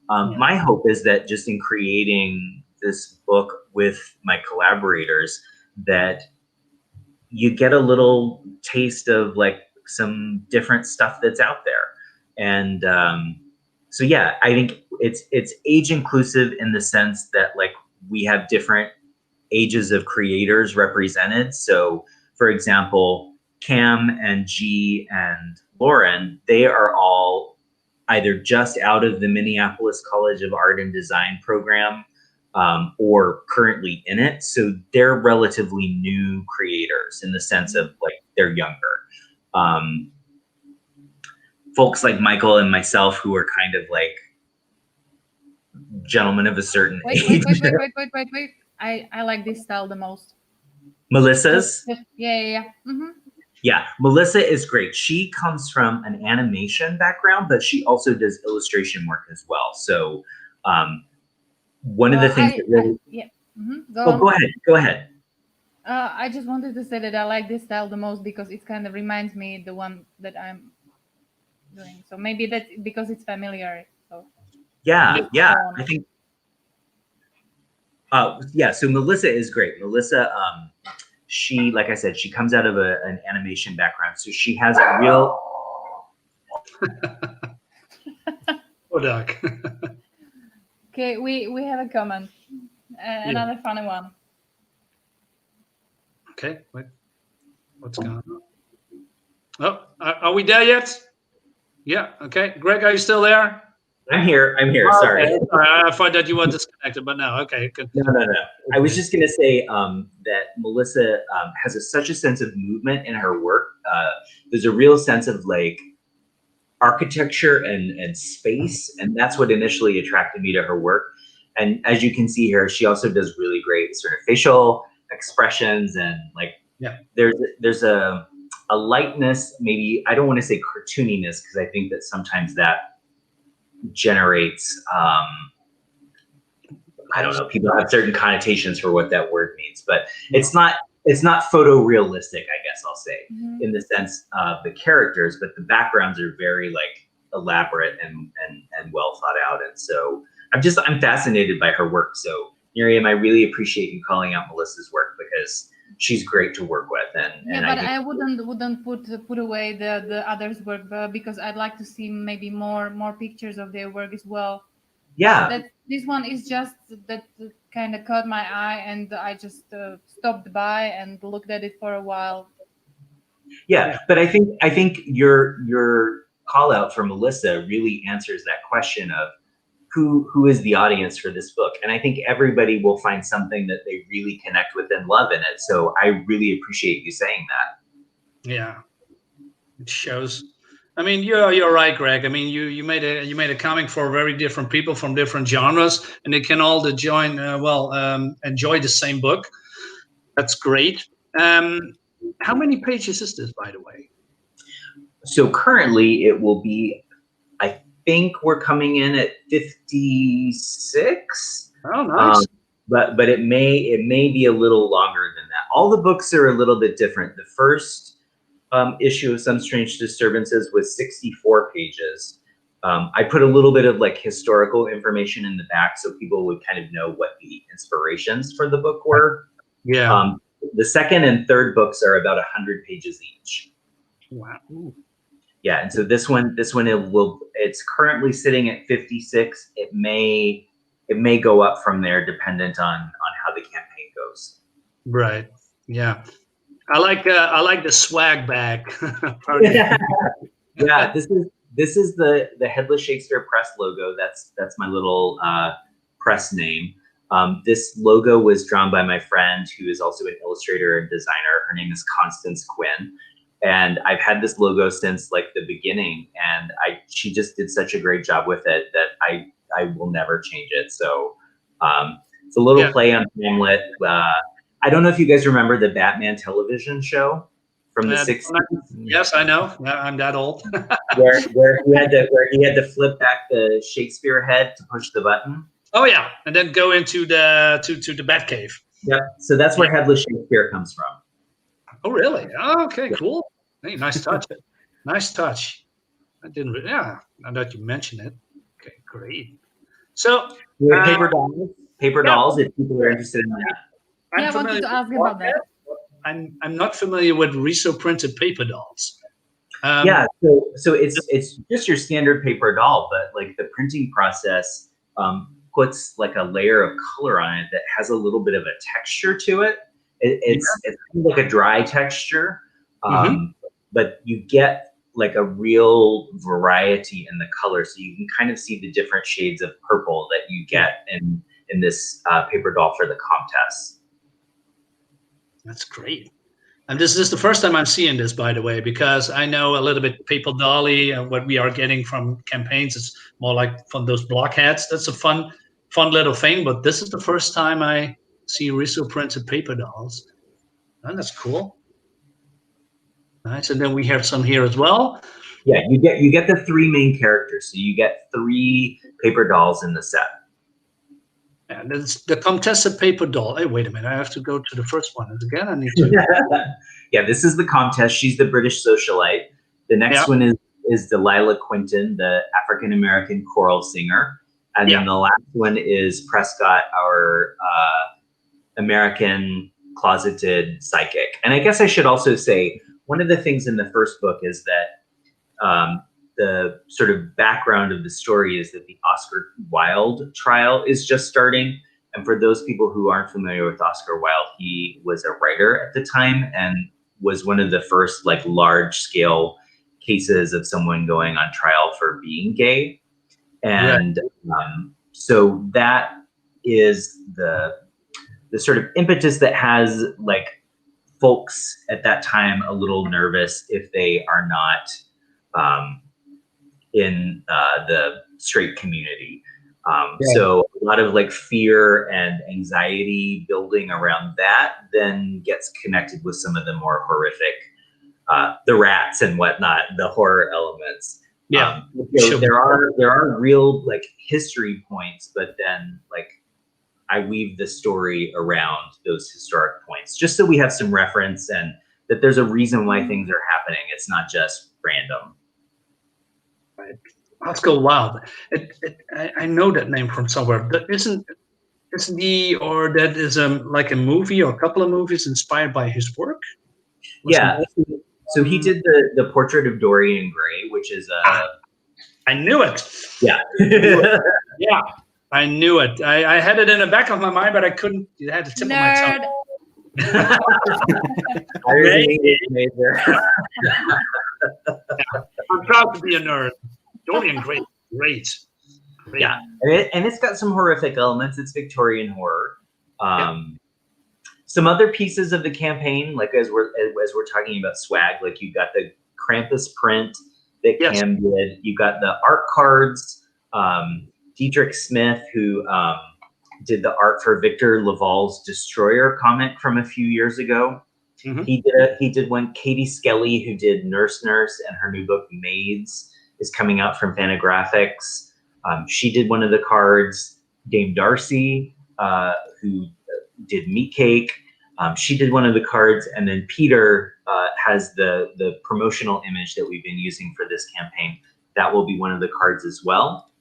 My hope is that just in creating this book with my collaborators, that you get a little taste of like some different stuff that's out there. And so yeah, I think it's age inclusive in the sense that like we have different ages of creators represented. So for example, Cam and G and Lauren, they are all either just out of the Minneapolis College of Art and Design program, or currently in it. So they're relatively new creators in the sense of like they're younger. Folks like Michael and myself, who are kind of like gentlemen of a certain age. Wait. I like this style the most. Melissa's? Yeah. Mm-hmm. Yeah, Melissa is great. She comes from an animation background, but she also does illustration work as well. So one of the things that really... Go ahead. I just wanted to say that I like this style the most because it kind of reminds me the one that I'm doing. So maybe that's because it's familiar. So yeah, I think... so Melissa is great. Melissa, she, like I said, she comes out of an animation background, so she has a real... Oh, duck. Okay, we have a comment. Another funny one. Okay, wait. What's going on? Oh, are we there yet? Yeah, okay. Greg, are you still there? I'm here. Sorry. Okay. I thought that you were disconnected, but no. Okay, good. No. I was just going to say that Melissa has such a sense of movement in her work. There's a real sense of like architecture and space, and that's what initially attracted me to her work. And as you can see here, she also does really great sort of facial expressions, and like there's a lightness, maybe, I don't want to say cartooniness, because I think that sometimes that generates I don't know, people have certain connotations for what that word means, but it's not photorealistic, I guess I'll say, in the sense of the characters, but the backgrounds are very like elaborate and well thought out. And so I'm fascinated by her work. So Miriam, I really appreciate you calling out Melissa's work, because she's great to work with. And I wouldn't put away the others' work, because I'd like to see maybe more pictures of their work as well. Yeah. This one is just that kind of caught my eye, and I just stopped by and looked at it for a while. Yeah, but I think your call out for Melissa really answers that question of who is the audience for this book. And I think everybody will find something that they really connect with and love in it. So I really appreciate you saying that. Yeah, it shows. I mean, you're right, Greg. I mean, you made a comic for very different people from different genres, and they can all enjoy the same book. That's great. How many pages is this, by the way? So currently it will be, I think we're coming in at 56. Oh, nice. But it may be a little longer than that. All the books are a little bit different. The first issue of Some Strange Disturbances was 64 pages. I put a little bit of like historical information in the back so people would kind of know what the inspirations for the book were. Yeah. The second and third books are about 100 pages each. Wow. Yeah, and so this one it's currently sitting at 56. It may go up from there dependent on how the campaign goes. Right. Yeah. I like the swag bag. Yeah, this is the Headless Shakespeare Press logo. That's my little press name. This logo was drawn by my friend who is also an illustrator and designer. Her name is Constance Quinn. And I've had this logo since like the beginning, and she just did such a great job with it that I will never change it. So it's a little play on Hamlet. I don't know if you guys remember the Batman television show from the 60s. Yes, I know. I'm that old. where he had to flip back the Shakespeare head to push the button. Oh yeah, and then go into the to the Batcave. Yep. So that's where Headless Shakespeare comes from. Oh really? Oh, okay, cool. Hey, nice touch. Nice touch. I didn't. Yeah, now that you mention it. Okay, great. So paper dolls. If people are interested in that. I wanted to ask you about that. I'm not familiar with reso printed paper dolls. Yeah, so it's just your standard paper doll, but like the printing process puts like a layer of color on it that has a little bit of a texture to it. It's kind of like a dry texture, but you get like a real variety in the color, so you can kind of see the different shades of purple that you get in this paper doll for the contest. That's great. And this is the first time I'm seeing this, by the way, because I know a little bit paper dolly and what we are getting from campaigns. It's more like from those blockheads. That's a fun little thing. But this is the first time I see reso printed paper dolls. And that's cool. Nice. And then we have some here as well. Yeah, you get the three main characters. So you get 3 paper dolls in the set. And it's the Contessa paper doll. Hey, wait a minute. I have to go to the first one. Again, I need to. Yeah, this is the Comtesse. She's the British socialite. The next one is Delilah Quinton, the African-American choral singer. And then the last one is Prescott, our American closeted psychic. And I guess I should also say, one of the things in the first book is that the sort of background of the story is that the Oscar Wilde trial is just starting. And for those people who aren't familiar with Oscar Wilde, he was a writer at the time and was one of the first like large scale cases of someone going on trial for being gay. And so that is the sort of impetus that has like folks at that time a little nervous if they are not in the straight community. So a lot of like fear and anxiety building around that then gets connected with some of the more horrific, the rats and whatnot, the horror elements. So there are real like history points, but then like I weave the story around those historic points just so we have some reference and that there's a reason why things are happening. It's not just random. Right. Oscar Wilde. I know that name from somewhere. But isn't that is like a movie or a couple of movies inspired by his work? So he did the Portrait of Dorian Gray, which is I knew it. Yeah. Yeah, I knew it. I had it in the back of my mind, but I couldn't. It had the tip of my tongue. I'm proud to be a nerd. Dorian Gray, great. Yeah, and it's got some horrific elements. It's Victorian horror. Some other pieces of the campaign, like as we're talking about swag, like you've got the Krampus print that Cam did. You've got the art cards. Diedrich Smith, who did the art for Victor Laval's Destroyer comic from a few years ago. He did one. Katie Skelly, who did Nurse Nurse, and her new book Maids is coming out from Fantagraphics. She did one of the cards. Dame Darcy, who did Meat Cake, she did one of the cards, and then Peter has the promotional image that we've been using for this campaign. that will be one of the cards as well.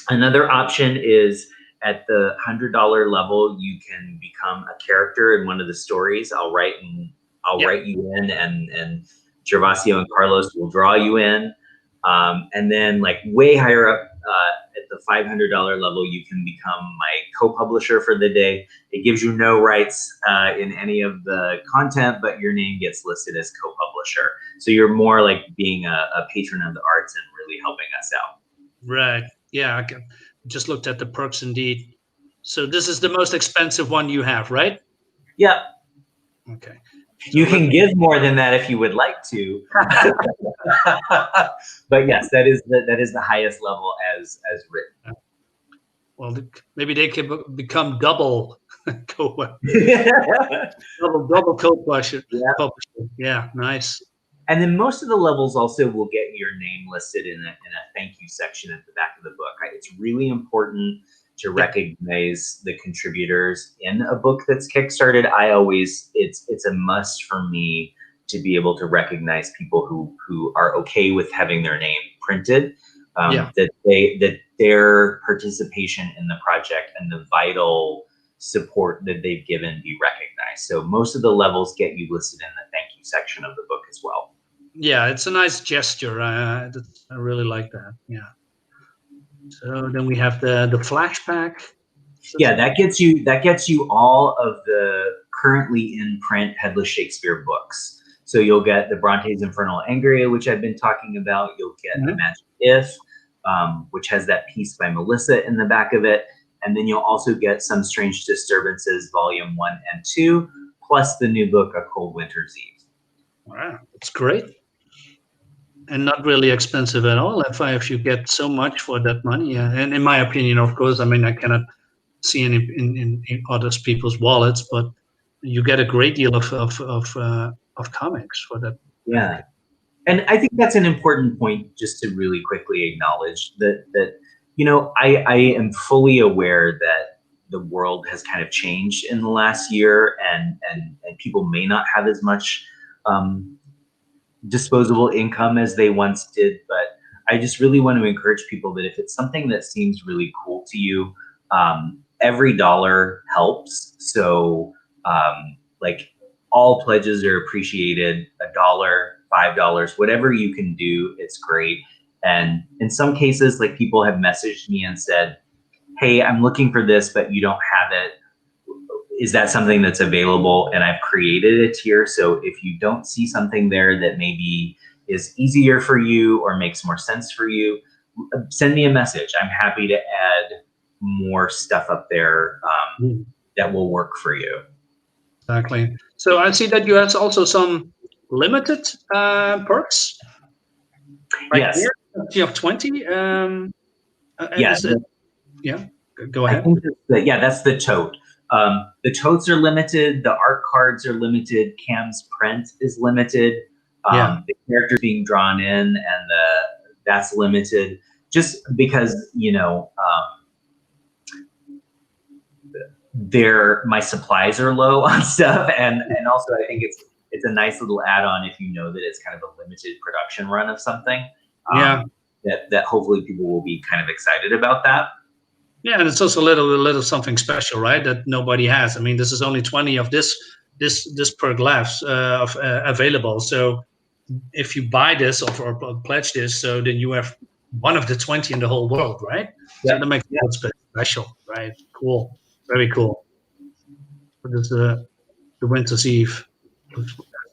Another option is at the $100 level, you can become a character in one of the stories. I'll write you in, and Gervasio and Carlos will draw you in. And then like way higher up at the $500 level, you can become my co-publisher for the day. It gives you no rights in any of the content, but your name gets listed as co-publisher. So you're more like being a patron of the arts and really helping us out. Right. Yeah. I just looked at the perks indeed. So this is the most expensive one you have, right? Yeah. Okay. So you can give more than that if you would like to. But yes, that is the highest level as written. Well, maybe they can become double double co-publisher. Yeah, nice. And then most of the levels also will get your name listed in a thank you section at the back of the book. It's really important to recognize the contributors in a book that's Kickstarted. It's a must for me to be able to recognize people who are okay with having their name printed, that their participation in the project and the vital support that they've given be recognized. So most of the levels get you listed in the thank you section of the book as well. Yeah, it's a nice gesture. I really like that. Yeah. So then we have the flash pack. Yeah, that gets you all of the currently in print Headless Shakespeare books. So you'll get the Bronte's Infernal Angria, which I've been talking about. You'll get Imagine If, which has that piece by Melissa in the back of it. And then you'll also get Some Strange Disturbances, Volume 1 and 2, plus the new book, A Cold Winter's Eve. Wow, that's great. And not really expensive at all if you get so much for that money. Yeah. And in my opinion, of course, I mean, I cannot see any in other people's wallets, but you get a great deal of comics for that. Yeah. And I think that's an important point just to really quickly acknowledge that I am fully aware that the world has kind of changed in the last year and people may not have as much disposable income as they once did, but I just really want to encourage people that if it's something that seems really cool to you, every dollar helps. So like all pledges are appreciated, $1, $5, whatever you can do, it's great. And in some cases, like people have messaged me and said, hey, I'm looking for this, but you don't have it. Is that something that's available? And I've created a tier. So if you don't see something there that maybe is easier for you or makes more sense for you, send me a message. I'm happy to add more stuff up there that will work for you. Exactly. So I see that you have also some limited perks. Right. Yes. Here, you have 20. Yes. Yeah. Go ahead. I think that's the tote. The totes are limited. The art cards are limited. Cam's print is limited. The characters being drawn in, and that's limited. Just because my supplies are low on stuff, and also I think it's a nice little add-on if you know that it's kind of a limited production run of something. That hopefully people will be kind of excited about that. Yeah, and it's also a little something special, right? That nobody has. I mean, this is only 20 of this perk left available. So if you buy this or pledge this, so then you have one of the 20 in the whole world, right? Yeah. So that makes it special, right? Cool, very cool. What is the Winter's Eve?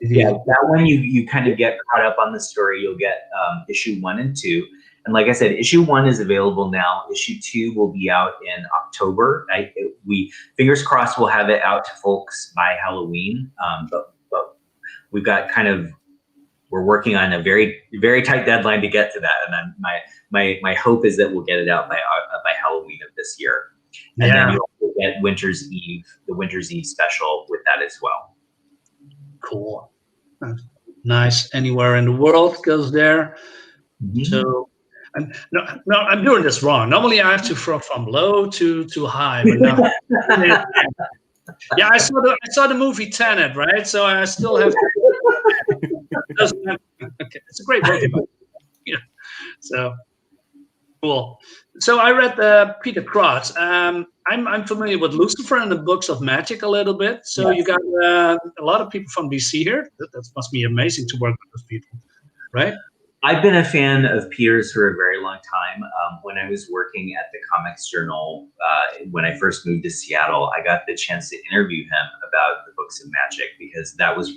Yeah, that one you kind of get caught up on the story. You'll get issue 1 and 2. And like I said, issue 1 is available now. Issue 2 will be out in October. We fingers crossed we'll have it out to folks by Halloween. But we've got we're working on a very, very tight deadline to get to that. And my hope is that we'll get it out by Halloween of this year. And then you'll get Winter's Eve, the Winter's Eve special with that as well. Cool. Nice. Anywhere in the world goes there. Mm-hmm. So. No, I'm doing this wrong. Normally, I have to from low to high, but now, yeah, I saw the movie Tenet, right? So I still have. Okay, it's a great movie. But, So cool. So I read Peter Krotz. I'm familiar with Lucifer and the Books of Magic a little bit. So Yes. you got a lot of people from DC here. That must be amazing to work with those people, right? I've been a fan of Pears for a very long time. When I was working at the Comics Journal, when I first moved to Seattle, I got the chance to interview him about the Books of Magic, because that was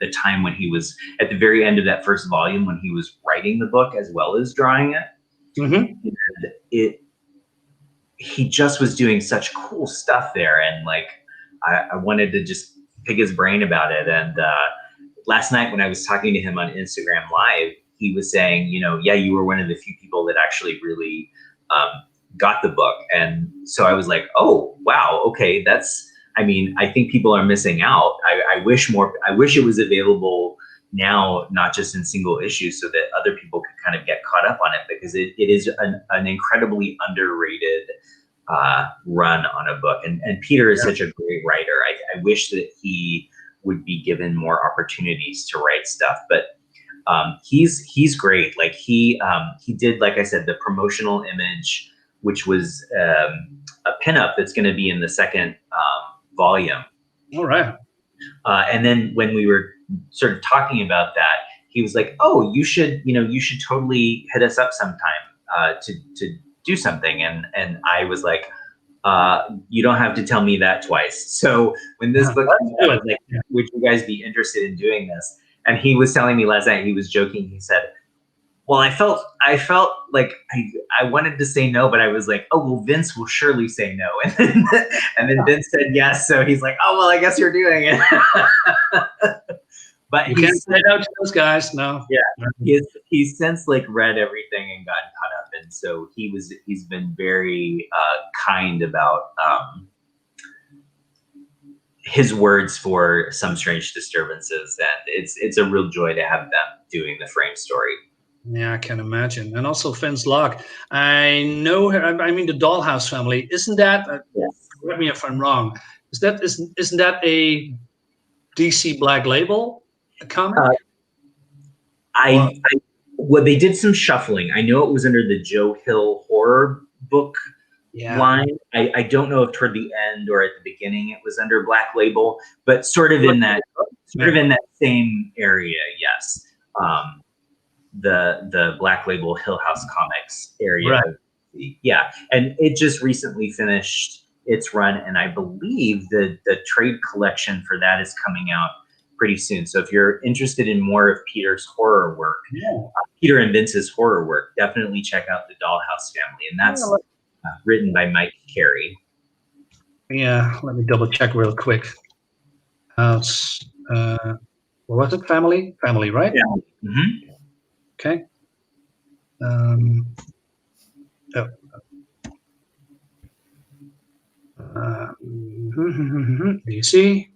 the time when he was at the very end of that first volume, when he was writing the book as well as drawing it. Mm-hmm. And he just was doing such cool stuff there, and like I wanted to just pick his brain about it. And last night when I was talking to him on Instagram Live, he was saying, yeah, you were one of the few people that actually really got the book. And so I was like, oh, wow, okay, I think people are missing out. I wish it was available now, not just in single issues, so that other people could kind of get caught up on it, because it is an incredibly underrated run on a book. And Peter is such a great writer. I wish that he would be given more opportunities to write stuff, but he's great. Like he did, like I said, the promotional image, which was a pinup that's going to be in the second volume. All right. And then when we were sort of talking about that, he was like, "Oh, you should totally hit us up sometime to do something." And I was like, "You don't have to tell me that twice." So when this book came out, I was like, "Would you guys be interested in doing this?" And he was telling me last night, he was joking. He said, well, I felt like I wanted to say no, but I was like, oh, well, Vince will surely say no. And then Vince said yes. So he's like, oh, well, I guess you're doing it. But you can't say no to those guys. No. Yeah. He's since like read everything and gotten caught up. And so he's been very kind about his words for Some Strange Disturbances, and it's a real joy to have them doing the frame story. Yeah, I can imagine. And also Vince Locke. I know her. I mean, the Dollhouse family. Isn't that? Yes. Correct me if I'm wrong. Isn't that a DC Black Label comic? Well, they did some shuffling. I know it was under the Joe Hill horror book line. I don't know if toward the end or at the beginning it was under Black Label, but sort of in that same area. Yes. The Black Label Hill House Comics area. Right. Yeah. And it just recently finished its run, and I believe the trade collection for that is coming out pretty soon. So if you're interested in more of Peter's horror work, Peter and Vince's horror work, definitely check out the Dollhouse family. And that's written by Mike Carey. Yeah, let me double check real quick. House, what was it? Family, right? Yeah. Mm-hmm. Okay. Do you see?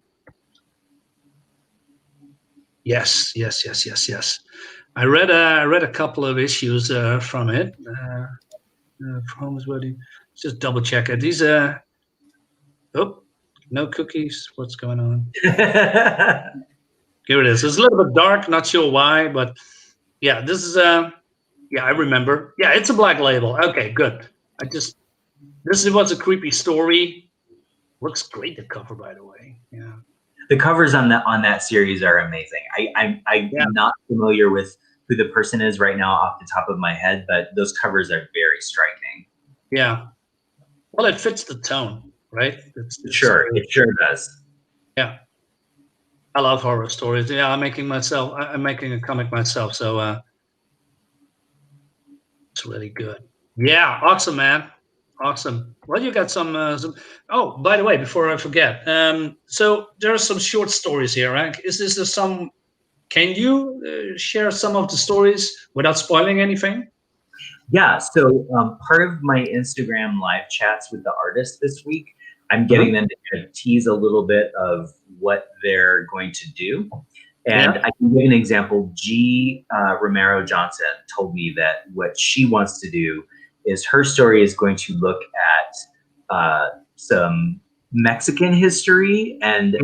Yes. I read a couple of issues from it. From is ready. Just double check it. These no cookies. What's going on? Here it is. It's a little bit dark. Not sure why, but yeah, this is I remember. Yeah, it's a Black Label. Okay, good. This was a creepy story. Looks great, the cover, by the way. Yeah. The covers on that series are amazing. I'm not familiar with who the person is right now off the top of my head, but those covers are very striking. Yeah. Well, it fits the tone, right? It sure does. Yeah. I love horror stories. Yeah, I'm making a comic myself, so it's really good. Yeah, awesome, man. Awesome. Well, you got some. Oh, by the way, before I forget, so there are some short stories here, right? Can you share some of the stories without spoiling anything? Yeah. So part of my Instagram live chats with the artists this week, I'm getting them to kind of tease a little bit of what they're going to do. And I can give an example. G. Romero Johnson told me that what she wants to do is her story is going to look at some Mexican history and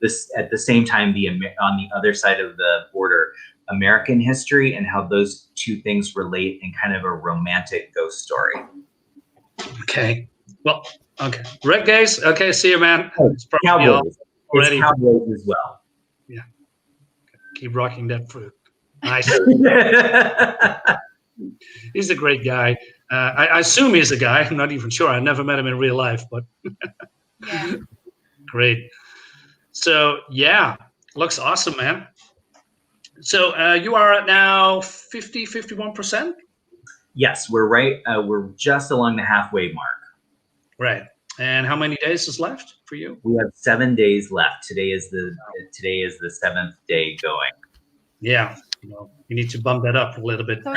this at the same time on the other side of the border, American history and how those two things relate in kind of a romantic ghost story. Okay. Well, okay. Right, guys. Okay, see you, man. It's probably all Cowboys. already. It's cowboys as well. Yeah. Keep rocking that fruit. Nice. He's a great guy. I assume he's a guy. I'm not even sure. I never met him in real life, but Yeah. great. So yeah, looks awesome, man. So you are at now 50, 51%? Yes, we're right. We're just along the halfway mark. Right. And how many days is left for you? We have 7 days left. Today is the 7th day going. Yeah. You need to bump that up a little bit. So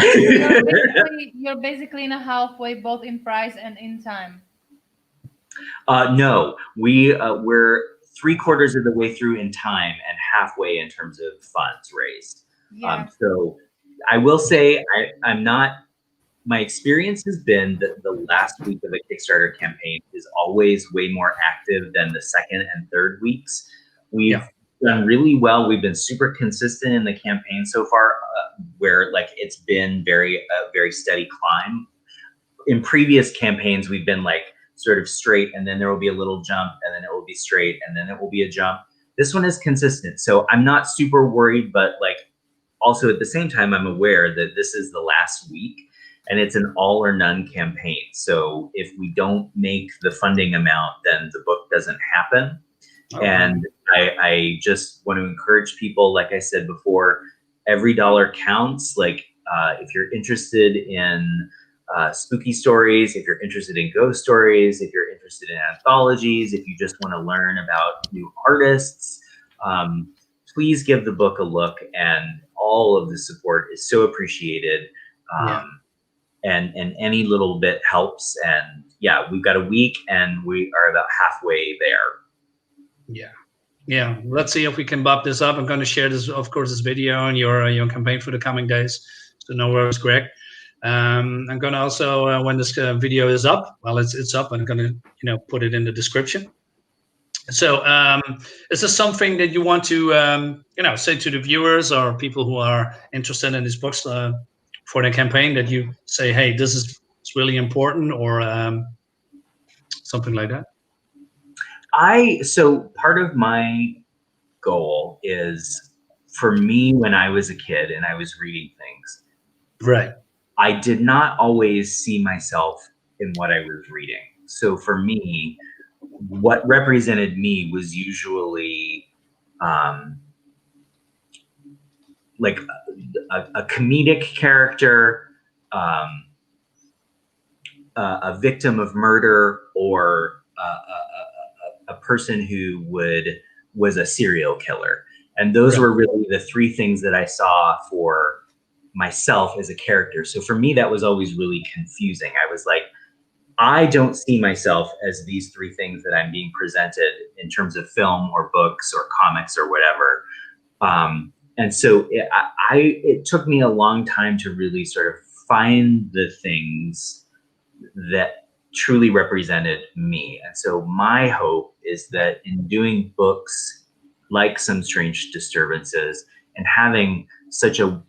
you're basically in a halfway, both in price and in time. No, we're 3/4 of the way through in time and halfway in terms of funds raised. Yeah. So I will say I'm not. My experience has been that the last week of a Kickstarter campaign is always way more active than the second and third weeks. We've done really well. We've been super consistent in the campaign so far, where like it's been very steady climb. In previous campaigns, we've been like sort of straight, and then there will be a little jump, and then it will be straight, and then it will be a jump. This one is consistent, so I'm not super worried, but like also at the same time, I'm aware that this is the last week. And it's an all or none campaign. So if we don't make the funding amount, then the book doesn't happen. Okay. And I just want to encourage people, like I said before, every dollar counts. Like if you're interested in spooky stories, if you're interested in ghost stories, if you're interested in anthologies, if you just want to learn about new artists, please give the book a look. And all of the support is so appreciated. And any little bit helps. And yeah, we've got a week and we are about halfway there. Yeah. Let's see if we can bump this up. I'm going to share this, of course, this video on your campaign for the coming days. So no worries, Greg. I'm going to also, when this video is up, well, it's up. I'm going to, put it in the description. So is this something that you want to, say to the viewers or people who are interested in these books for the campaign, that you say, hey, this is really important, or something like that? So part of my goal is, for me, when I was a kid and I was reading things, right, I did not always see myself in what I was reading. So for me, what represented me was usually like a comedic character, a victim of murder, or a person who was a serial killer. And those were really the three things that I saw for myself as a character. So for me, that was always really confusing. I was like, I don't see myself as these three things that I'm being presented in terms of film or books or comics or whatever. And so it took me a long time to really sort of find the things that truly represented me. And so my hope is that in doing books like Some Strange Disturbances and having such a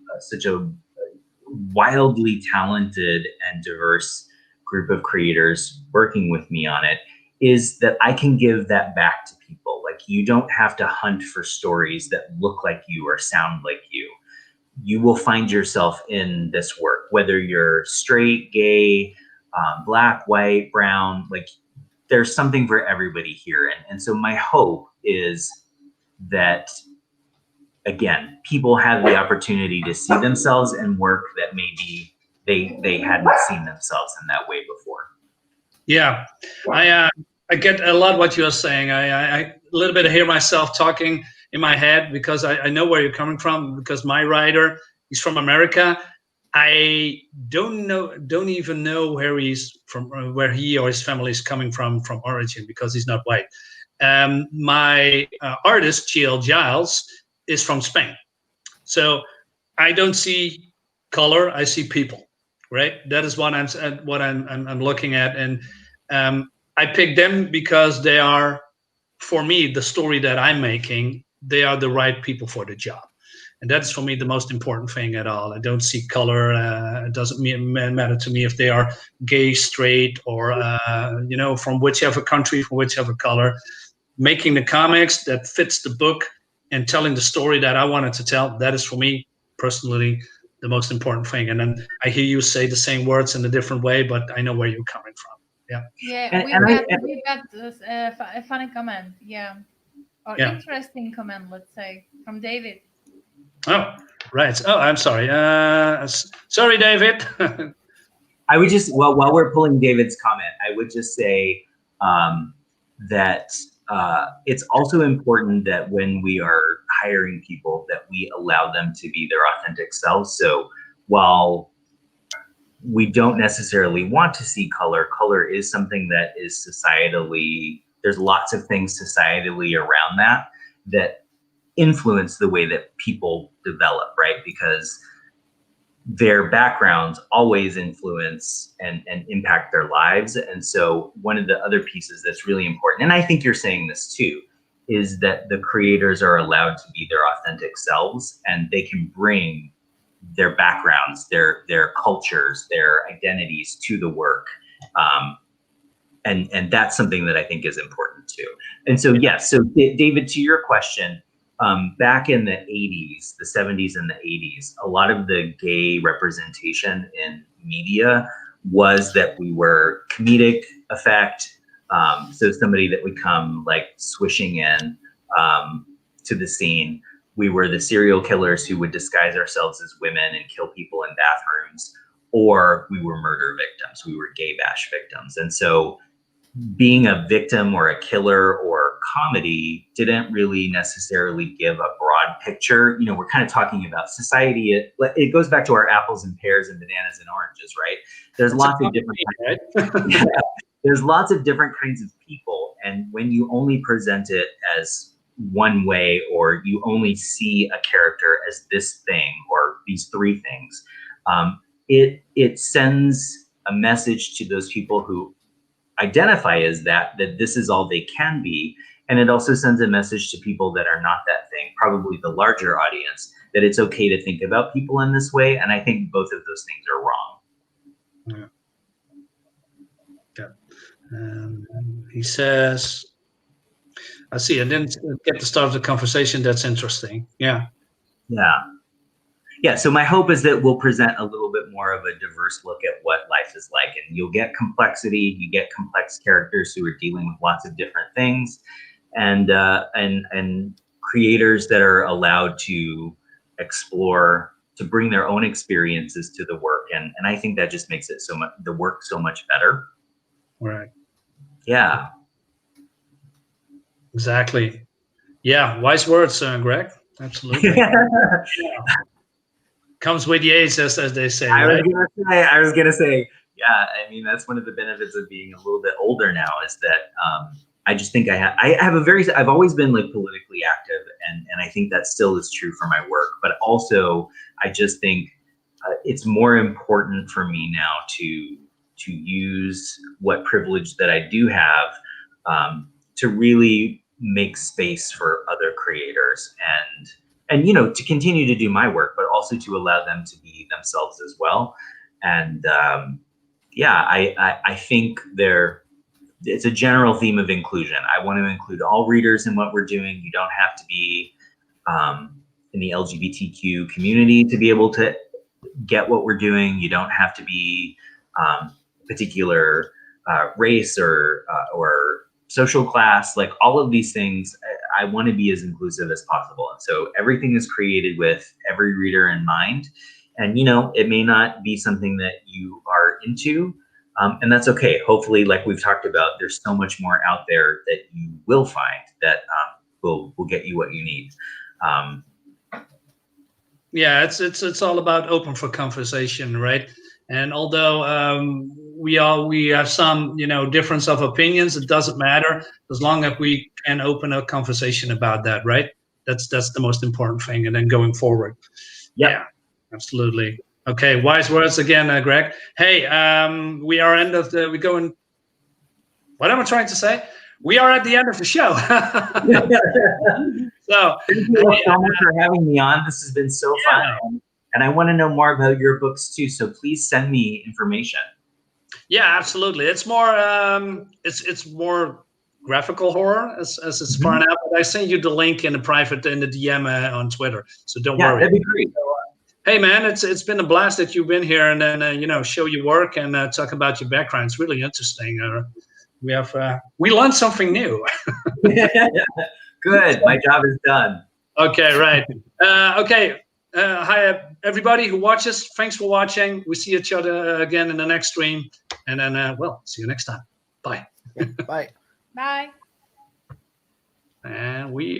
wildly talented and diverse group of creators working with me on it, is that I can give that back to people. Like, you don't have to hunt for stories that look like you or sound like you. You will find yourself in this work, whether you're straight, gay, black, white, brown, like there's something for everybody here. And so my hope is that, again, people have the opportunity to see themselves in work that maybe they hadn't seen themselves in that way before. Yeah. I get a lot what you're saying. I a little bit hear myself talking in my head, because I know where you're coming from, because my writer, he's from America. I don't even know where he's from, where he or his family is coming from origin, because he's not white. My artist, G.L. Giles, is from Spain. So I don't see color, I see people, right? That is what I'm looking at. And I picked them because they are, for me, the story that I'm making, they are the right people for the job. And that's for me the most important thing at all. I don't see color. It doesn't matter to me if they are gay, straight, or from whichever country, from whichever color. Making the comics that fits the book and telling the story that I wanted to tell, that is for me personally the most important thing. And then I hear you say the same words in a different way, but I know where you're coming from. Yeah. Yeah, we've got a funny comment. Yeah. Or interesting comment, let's say, from David. Oh, right. Oh, I'm sorry. Sorry, David. I would just, well, while we're pulling David's comment, I would just say that it's also important that when we are hiring people, that we allow them to be their authentic selves. So while we don't necessarily want to see color, color is something that is societally, there's lots of things societally around that influence the way that people develop, right? Because their backgrounds always influence and impact their lives. And so one of the other pieces that's really important, and I think you're saying this too, is that the creators are allowed to be their authentic selves, and they can bring their backgrounds, their cultures, their identities to the work. And that's something that I think is important too. And so, yes, so David, to your question, back in the 80s, the 70s and the 80s, a lot of the gay representation in media was that we were comedic effect. So somebody that would come like swishing in to the scene. We were the serial killers who would disguise ourselves as women and kill people in bathrooms, or we were murder victims. We were gay bash victims. And so being a victim or a killer or comedy didn't really necessarily give a broad picture. You know, we're kind of talking about society. It goes back to our apples and pears and bananas and oranges, right? There's lots of different yeah, there's lots of different kinds of people. And when you only present it as one way, or you only see a character as this thing or these three things, it sends a message to those people who identify as that this is all they can be. And it also sends a message to people that are not that thing, probably the larger audience, that it's okay to think about people in this way. And I think both of those things are wrong. Yeah. He says, I see, I didn't get the start of the conversation. That's interesting. Yeah. Yeah, so my hope is that we'll present a little bit more of a diverse look at what life is like, and you'll get complexity, you get complex characters who are dealing with lots of different things, and creators that are allowed to explore, to bring their own experiences to the work, and I think that just makes it the work so much better. Right. Yeah. Exactly. Yeah, wise words, Greg. Absolutely. Yeah. Comes with the age, as they say. I was gonna say, yeah. I mean, that's one of the benefits of being a little bit older now, is that I just think I've always been like politically active, and I think that still is true for my work. But also, I just think it's more important for me now to use what privilege that I do have to really make space for other creators, and to continue to do my work, but also to allow them to be themselves as well. And I think it's a general theme of inclusion. I want to include all readers in what we're doing. You don't have to be in the LGBTQ community to be able to get what we're doing. You don't have to be particular race or social class. Like all of these things, I want to be as inclusive as possible. And so everything is created with every reader in mind. And, it may not be something that you are into, and that's okay. Hopefully, like we've talked about, there's so much more out there that you will find that will get you what you need. Yeah, it's all about open for conversation, right? And although we have some difference of opinions, it doesn't matter as long as we can open a conversation about that, right? That's the most important thing. And then going forward, yeah, absolutely. Okay, wise words again, Greg. Hey, we are what am I trying to say? We are at the end of the show. So Thank you so much for having me on. This has been so fun. And I want to know more about your books too. So please send me information. Yeah, absolutely. It's more it's more graphical horror as it's far out. But I sent you the link in the private in the DM on Twitter. So don't worry. That'd be great. Hey man, it's been a blast that you've been here and then show your work and talk about your background. It's really interesting. We learned something new. Good. My job is done. Okay, right. Okay. Hi everybody who watches. Thanks for watching. We see each other again in the next stream, and then see you next time. Bye. Bye. Bye. And we